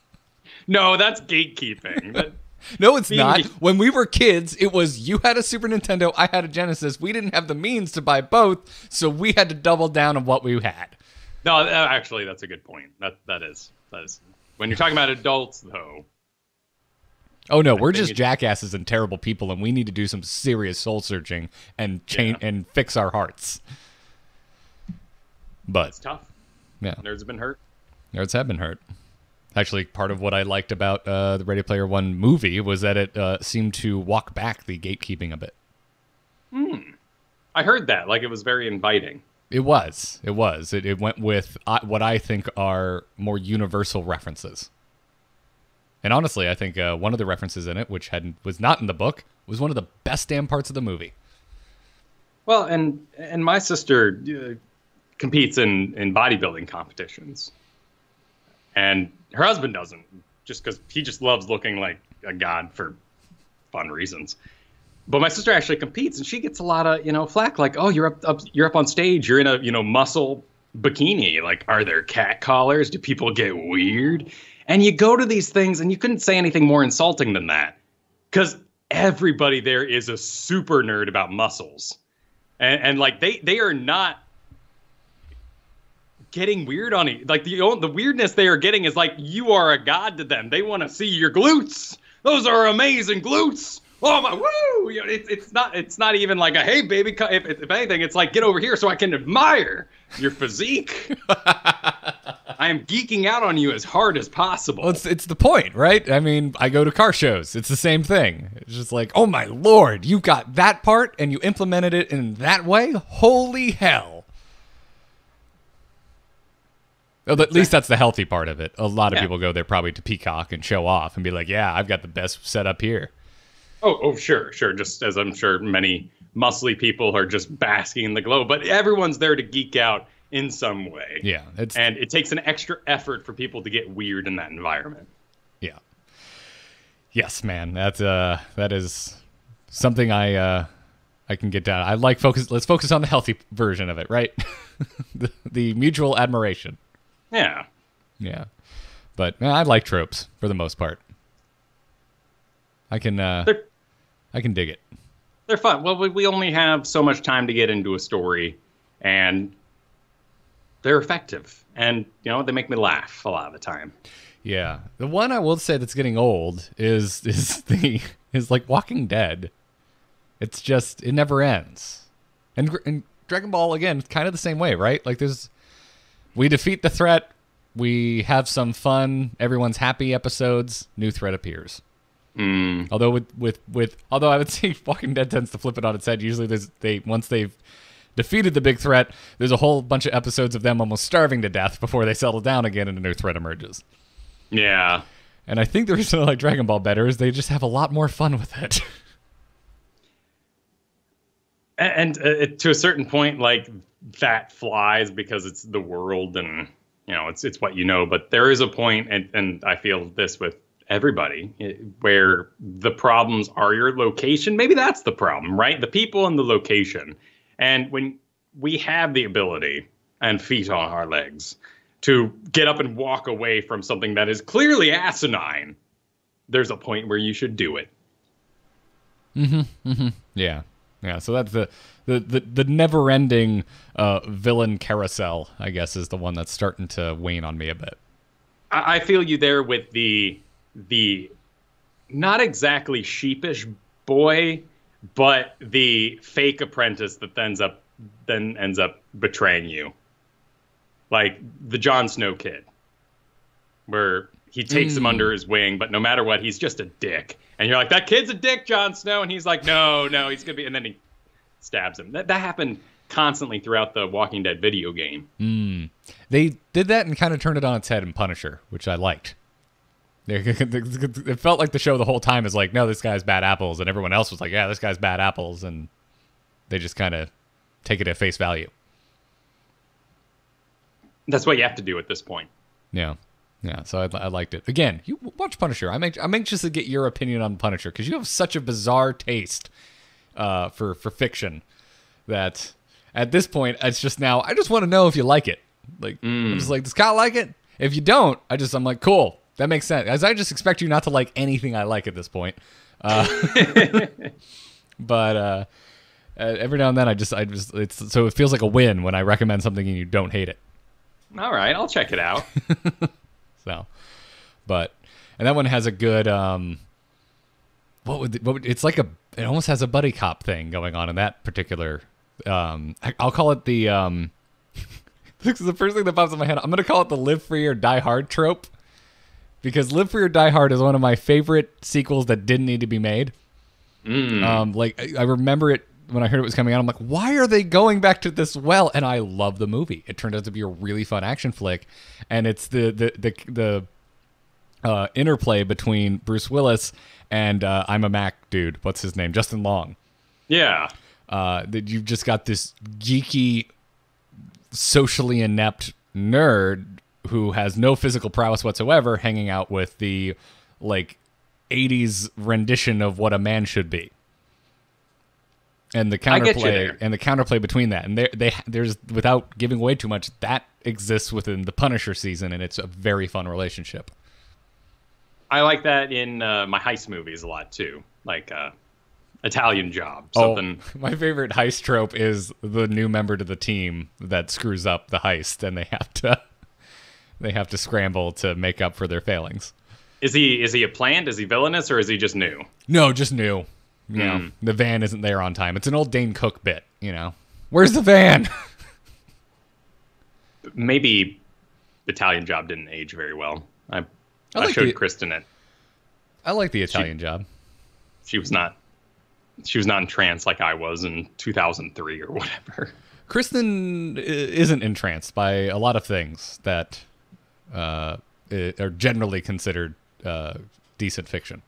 No, that's gatekeeping. No, it's not. Being- When we were kids, it was you had a Super Nintendo, I had a Genesis. We didn't have the means to buy both, so we had to double down on what we had. No, actually, that's a good point. That is. When you're talking about adults, though. Oh no, we're just jackasses and terrible people, and we need to do some serious soul searching and change and fix our hearts. But It's tough. yeah, Nerds have been hurt. nerds have been hurt. Actually, part of what I liked about the Ready Player One movie was that it seemed to walk back the gatekeeping a bit. I heard that. Like, it was very inviting. It was. It went with what I think are more universal references. And honestly, I think one of the references in it, which was not in the book, was one of the best damn parts of the movie. Well, and my sister competes in bodybuilding competitions. And her husband doesn't, just because he just loves looking like a god for fun reasons. But my sister actually competes, and she gets a lot of flack, like, "Oh, you're up on stage, you're in a muscle bikini. Like, are there cat collars? Do people get weird?" And you go to these things, and you couldn't say anything more insulting than that, because everybody there is a super nerd about muscles, and like they are not getting weird on it. Like the weirdness they are getting is like you are a god to them. They want to see your glutes. Those are amazing glutes. Oh my, woo! It's not even like a hey baby. If anything, it's like get over here so I can admire your physique. I am geeking out on you as hard as possible. Well, it's the point, right? I mean, I go to car shows. It's the same thing. It's just like, oh my lord, you got that part and you implemented it in that way? Holy hell. Well, at least that's the healthy part of it. A lot of people go there probably to peacock and show off and be like, yeah, I've got the best setup here. Oh, sure. Just as I'm sure many muscly people are just basking in the glow, but everyone's there to geek out in some way. Yeah. And it takes an extra effort for people to get weird in that environment. Yeah. Yes, man. That is something I can get down. I like let's focus on the healthy version of it, right? the mutual admiration. Yeah. Yeah. But I like tropes for the most part. I can dig it. They're fun. Well, we only have so much time to get into a story, and they're effective. And, they make me laugh a lot of the time. Yeah. The one I will say that's getting old is like Walking Dead. It's just, it never ends. And Dragon Ball, again, kind of the same way, right? Like we defeat the threat, we have some fun, everyone's happy episodes, new threat appears. Although although I would say Walking Dead tends to flip it on its head. Usually once they've defeated the big threat, there's a whole bunch of episodes of them almost starving to death before they settle down again and a new threat emerges. Yeah. And I think the reason I like Dragon Ball better is they just have a lot more fun with it. And to a certain point, like, that flies because it's the world and, it's what you know. But there is a point, and I feel this with everybody, where the problems are your location. Maybe that's the problem, right? The people and the location. And when we have the ability and feet on our legs to get up and walk away from something that is clearly asinine, there's a point where you should do it. Yeah. So that's the never-ending villain carousel, I guess, is the one that's starting to wane on me a bit. I feel you there with the not exactly sheepish boy, but the fake apprentice that then ends up betraying you. Like the Jon Snow kid, where he takes him under his wing, but no matter what, he's just a dick. And you're like, that kid's a dick, Jon Snow. And he's like, no, he's going to be. And then he stabs him. That happened constantly throughout the Walking Dead video game. They did that and kind of turned it on its head in Punisher, which I liked. It felt like the show the whole time is like, no, this guy's bad apples. And everyone else was like, yeah, this guy's bad apples. And they just kind of take it at face value. That's what you have to do at this point. Yeah. Yeah, so I liked it. Again, you watch Punisher. I'm anxious to get your opinion on Punisher because you have such a bizarre taste for fiction that at this point it's just now I just want to know if you like it. Like I'm just like, does Kyle like it? If you don't, I'm like, cool, that makes sense. As I just expect you not to like anything I like at this point. But every now and then so it feels like a win when I recommend something and you don't hate it. All right, I'll check it out. So, and that one has a good it's like it almost has a buddy cop thing going on in that particular. I'll call it the this is the first thing that pops in my head. I'm gonna call it the Live Free or Die Hard trope because Live Free or Die Hard is one of my favorite sequels that didn't need to be made. Like I remember it when I heard it was coming out. I'm like, why are they going back to this well? And I love the movie. It turned out to be a really fun action flick, and it's the interplay between Bruce Willis and I'm a Mac dude. What's his name? Justin Long. Yeah. That you've just got this geeky, socially inept nerd who has no physical prowess whatsoever hanging out with the like 80s rendition of what a man should be. And the counterplay between that, and there's without giving away too much, that exists within the Punisher season, and it's a very fun relationship. I like that in my heist movies a lot too, like Italian Job. Something. Oh, my favorite heist trope is the new member to the team that screws up the heist, and they have to scramble to make up for their failings. Is he a plant? Is he villainous, or is he just new? No, just new. You know, the van isn't there on time. It's an old Dane Cook bit, you know. Where's the van? Maybe Italian Job didn't age very well. I showed Kristen it. I like the Italian Job. She was not entranced like I was in 2003 or whatever. Kristen isn't entranced by a lot of things that are generally considered decent fiction.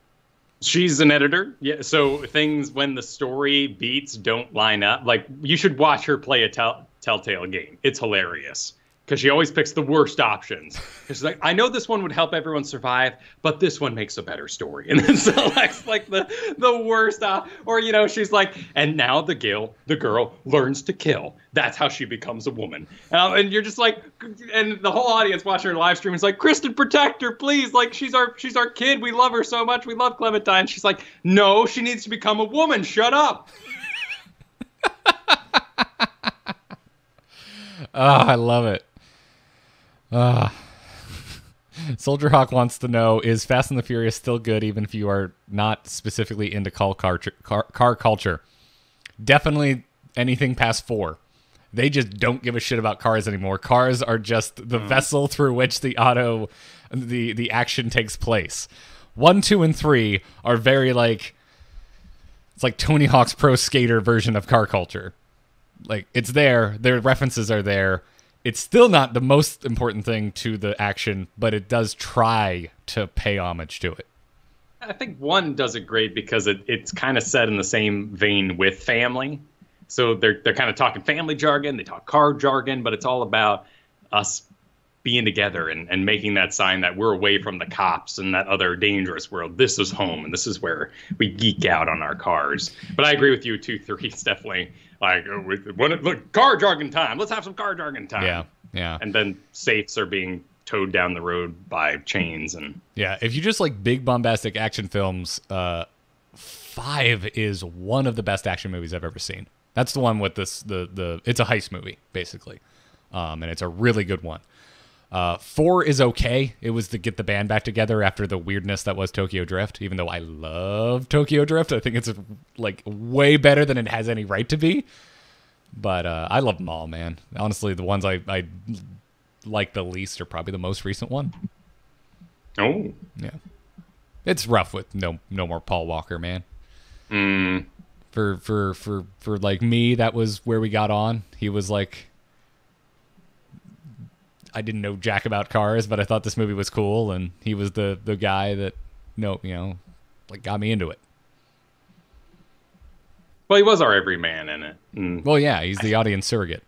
She's an editor, yeah. So things when the story beats don't line up. Like you should watch her play a Telltale game. It's hilarious because she always picks the worst options. She's like, I know this one would help everyone survive, but this one makes a better story, and then selects like the worst. Or you know, she's like, and now the girl learns to kill. That's how she becomes a woman. And you're just like, and the whole audience watching her live stream is like, Kristen, protect her, please. Like she's our kid. We love her so much. We love Clementine. She's like, no, she needs to become a woman. Shut up. I love it. Soldier Hawk wants to know, is Fast and the Furious still good even if you are not specifically into car culture? Definitely anything past 4. They just don't give a shit about cars anymore. Cars are just the vessel through which the action takes place. 1, 2, and 3 are very like, it's like Tony Hawk's Pro Skater version of car culture. Like it's there, their references are there. It's still not the most important thing to the action, but it does try to pay homage to it. I think 1 does it great because it's kind of set in the same vein with family. So they're kind of talking family jargon, they talk car jargon, but it's all about us being together and making that sign that we're away from the cops and that other dangerous world. This is home, and this is where we geek out on our cars. But I agree with you, 2, 3 is definitely like, look, car jargon time. Let's have some car jargon time. Yeah. And then safes are being towed down the road by chains. And yeah, if you just like big bombastic action films, 5 is one of the best action movies I've ever seen. That's the one with it's a heist movie basically, and it's a really good one. 4 is okay. It was to get the band back together after the weirdness that was Tokyo Drift. Even though I love Tokyo Drift, I think it's like way better than it has any right to be. But I love them all, man. Honestly, the ones I like the least are probably the most recent one. Oh, yeah, it's rough with no more Paul Walker, man. For like me, that was where we got on. He was like, I didn't know jack about cars, but I thought this movie was cool, and he was the guy that like got me into it. Well, he was our everyman in it. Well, yeah, he's the audience surrogate.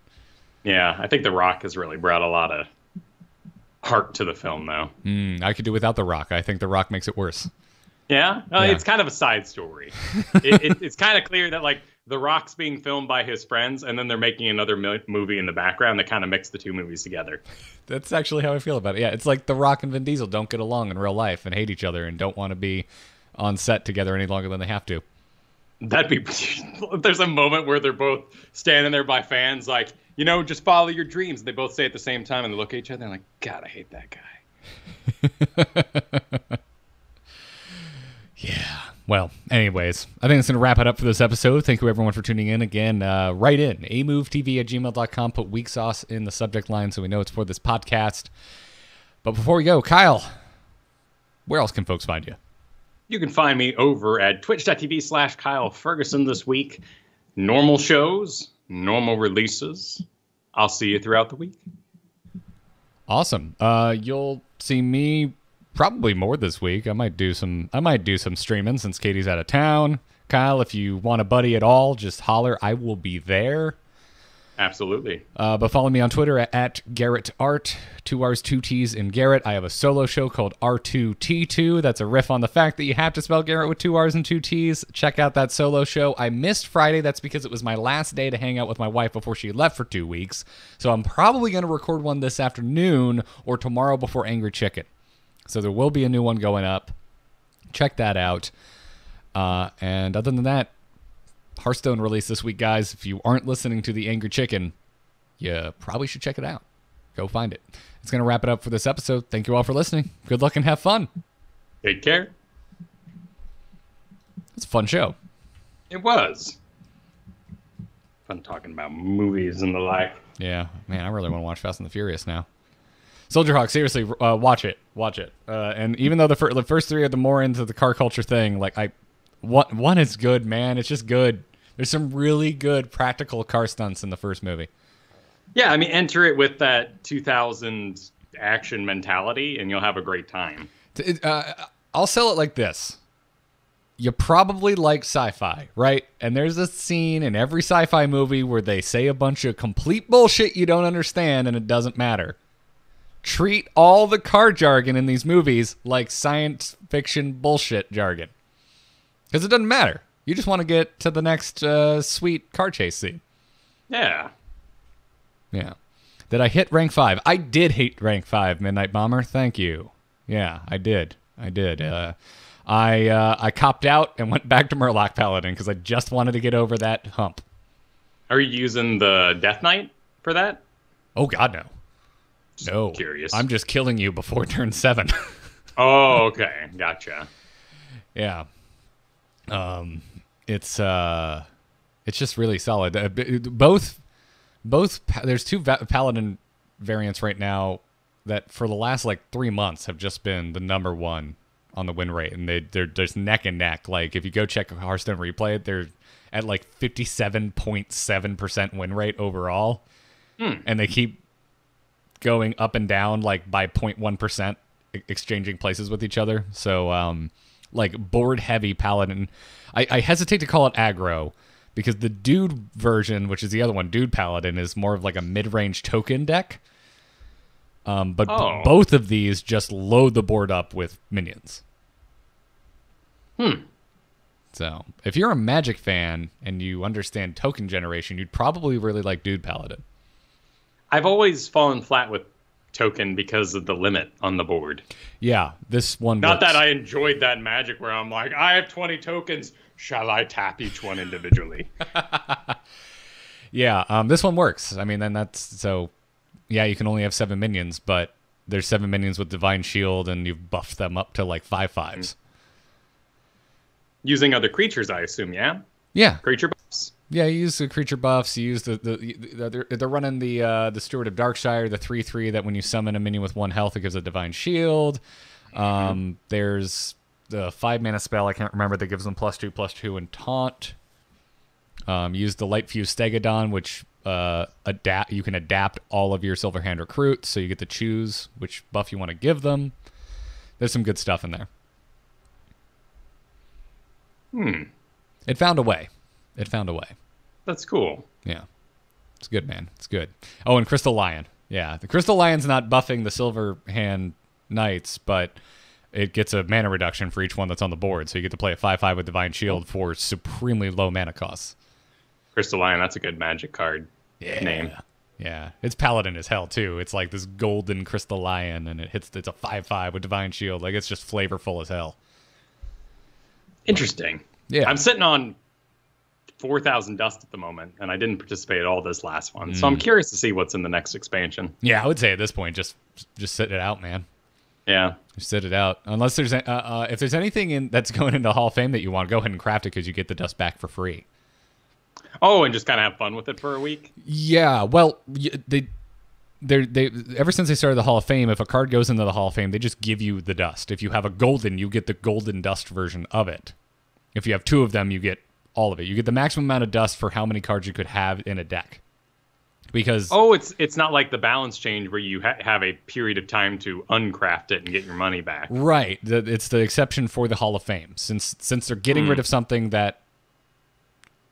Yeah, I think The Rock has really brought a lot of heart to the film, though. I could do without The Rock. I think The Rock makes it worse. Yeah? Yeah. It's kind of a side story. It's kind of clear that, like, The Rock's being filmed by his friends, and then they're making another movie in the background that kind of mix the two movies together. That's actually how I feel about it. Yeah, it's like The Rock and Vin Diesel don't get along in real life and hate each other and don't want to be on set together any longer than they have to. That'd be... There's a moment where they're both standing there by fans, like, you know, just follow your dreams. They both say at the same time, and they look at each other and like, God, I hate that guy. Yeah. Well, anyways, I think that's going to wrap it up for this episode. Thank you, everyone, for tuning in. Again, write in, amovetv@gmail.com. Put Weeksauce in the subject line so we know it's for this podcast. But before we go, Kyle, where else can folks find you? You can find me over at twitch.tv/Kyle Ferguson this week. Normal shows, normal releases. I'll see you throughout the week. Awesome. You'll see me probably more this week. I might do some streaming since Katie's out of town. Kyle, if you want a buddy at all, just holler. I will be there. Absolutely. But follow me on Twitter at Garrett Art, 2 R's, 2 T's in Garrett. I have a solo show called R2T2. That's a riff on the fact that you have to spell Garrett with 2 R's and 2 T's. Check out that solo show. I missed Friday. That's because it was my last day to hang out with my wife before she left for 2 weeks. So I'm probably going to record one this afternoon or tomorrow before Angry Chicken. So there will be a new one going up. Check that out. And other than that, Hearthstone released this week, guys. If you aren't listening to the Angry Chicken, you probably should check it out. Go find it. It's going to wrap it up for this episode. Thank you all for listening. Good luck and have fun. Take care. It's a fun show. It was. Fun talking about movies and the like. Yeah, man, I really want to watch Fast and the Furious now. Soldier Hawk, seriously, watch it. Watch it. And even though the first 3 are the more into the car culture thing, like one is good, man. It's just good. There's some really good practical car stunts in the first movie. Yeah, I mean, enter it with that 2000 action mentality, and you'll have a great time. I'll sell it like this. You probably like sci-fi, right? And there's a scene in every sci-fi movie where they say a bunch of complete bullshit you don't understand, and it doesn't matter. Treat all the car jargon in these movies like science fiction bullshit jargon. Because it doesn't matter. You just want to get to the next sweet car chase scene. Yeah. Yeah. Did I hit rank 5? I did hit rank 5, Midnight Bomber. Thank you. Yeah, I did. I copped out and went back to Murloc Paladin because I just wanted to get over that hump. Are you using the Death Knight for that? Oh, God, no. No. Curious. I'm just killing you before turn 7. Oh, okay. Gotcha. Yeah. It's just really solid. Both there's 2 Paladin variants right now that for the last like 3 months have just been the number 1 on the win rate, and they're just neck and neck. Like if you go check Hearthstone replay, they're at like 57.7% win rate overall, and they keep going up and down like by 0.1%, exchanging places with each other. So like board heavy Paladin, I hesitate to call it aggro because the Dude version, which is the other one, Dude Paladin, is more of like a mid-range token deck. But both of these just load the board up with minions. So if you're a Magic fan and you understand token generation, you'd probably really like Dude Paladin. I've always fallen flat with token because of the limit on the board. Yeah, this one Not works. that I enjoyed that Magic where I'm like, I have 20 tokens. Shall I tap each one individually? Yeah, this one works. I mean, then that's so. Yeah, you can only have 7 minions, but there's 7 minions with Divine Shield, and you've buffed them up to like 5/5s. Using other creatures, I assume. Yeah. Yeah. Creature buffs. Yeah, you use the creature buffs. You use they're running the Steward of Darkshire, the 3/3 that when you summon a minion with 1 health, it gives a Divine Shield. There's the 5 mana spell, I can't remember, that gives them +2/+2 and taunt. Use the Light Fuse Stegodon, which you can adapt all of your Silverhand recruits, so you get to choose which buff you want to give them. There's some good stuff in there. It found a way. That's cool. Yeah. It's good, man. It's good. Oh, and Crystal Lion. Yeah, the Crystal Lion's not buffing the Silver Hand Knights, but it gets a mana reduction for each one that's on the board. So you get to play a 5/5 with Divine Shield for supremely low mana costs. Crystal Lion, that's a good Magic card name. Yeah, it's Paladin as hell, too. It's like this golden Crystal Lion, and it's a 5/5 with Divine Shield. Like, it's just flavorful as hell. Interesting. Yeah. I'm sitting on 4,000 dust at the moment, and I didn't participate at all this last one. So I'm curious to see what's in the next expansion. Yeah, I would say at this point, just sit it out, man. Yeah. Just sit it out. Unless there's if there's anything that's going into Hall of Fame that you want, go ahead and craft it because you get the dust back for free. Oh, and just kind of have fun with it for a week? Yeah, well, they ever since they started the Hall of Fame, if a card goes into the Hall of Fame, they just give you the dust. If you have a golden, you get the golden dust version of it. If you have 2 of them, you get all of it. You get the maximum amount of dust for how many cards you could have in a deck. Because it's not like the balance change where you have a period of time to uncraft it and get your money back. Right. It's the exception for the Hall of Fame. Since they're getting rid of something that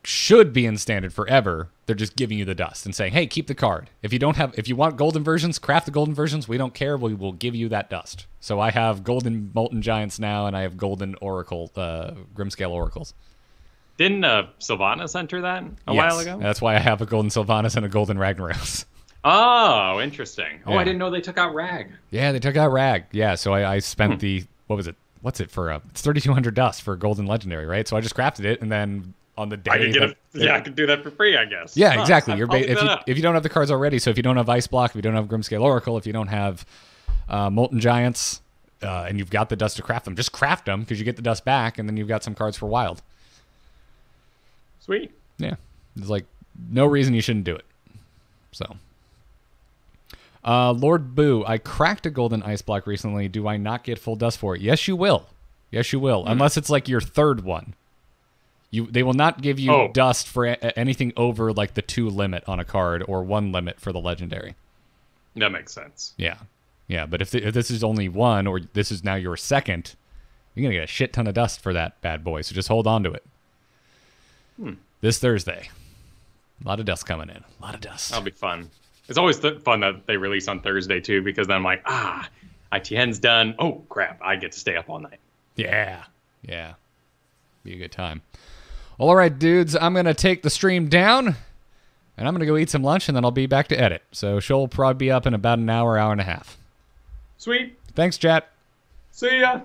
should be in standard forever, they're just giving you the dust and saying, hey, keep the card. If you want golden versions, craft the golden versions. We don't care. We will give you that dust. So I have golden Molten Giants now, and I have golden Oracle, Grimscale Oracles. Didn't Sylvanas enter that a while ago? That's why I have a golden Sylvanas and a golden Ragnaros. Oh, interesting. Oh, Yeah. I didn't know they took out Rag. Yeah, they took out Rag. Yeah, so I spent what was it? What's it for? It's 3,200 dust for a golden legendary, right? So I just crafted it, and then on the day I could do that for free, I guess. Yeah, exactly. If you don't have the cards already, so if you don't have Ice Block, if you don't have Grimscale Oracle, if you don't have Molten Giants, and you've got the dust to craft them, just craft them because you get the dust back, and then you've got some cards for Wild. Sweet. Yeah, there's like no reason you shouldn't do it. So, Lord Boo, I cracked a golden Ice Block recently. Do I not get full dust for it? Yes, you will. Yes, you will. Unless it's like your 3rd one. They will not give you dust for anything over like the 2 limit on a card or 1 limit for the legendary. That makes sense. Yeah. Yeah, but if this is only 1 or this is now your 2nd, you're going to get a shit ton of dust for that bad boy. So just hold on to it. This Thursday. A lot of dust coming in. A lot of dust. That'll be fun. It's always fun that they release on Thursday, too, because then I'm like, ITN's done. Oh, crap. I get to stay up all night. Yeah. Yeah. Be a good time. All right, dudes. I'm going to take the stream down, and I'm going to go eat some lunch, and then I'll be back to edit. So she'll probably be up in about an hour, hour and a half. Sweet. Thanks, chat. See ya.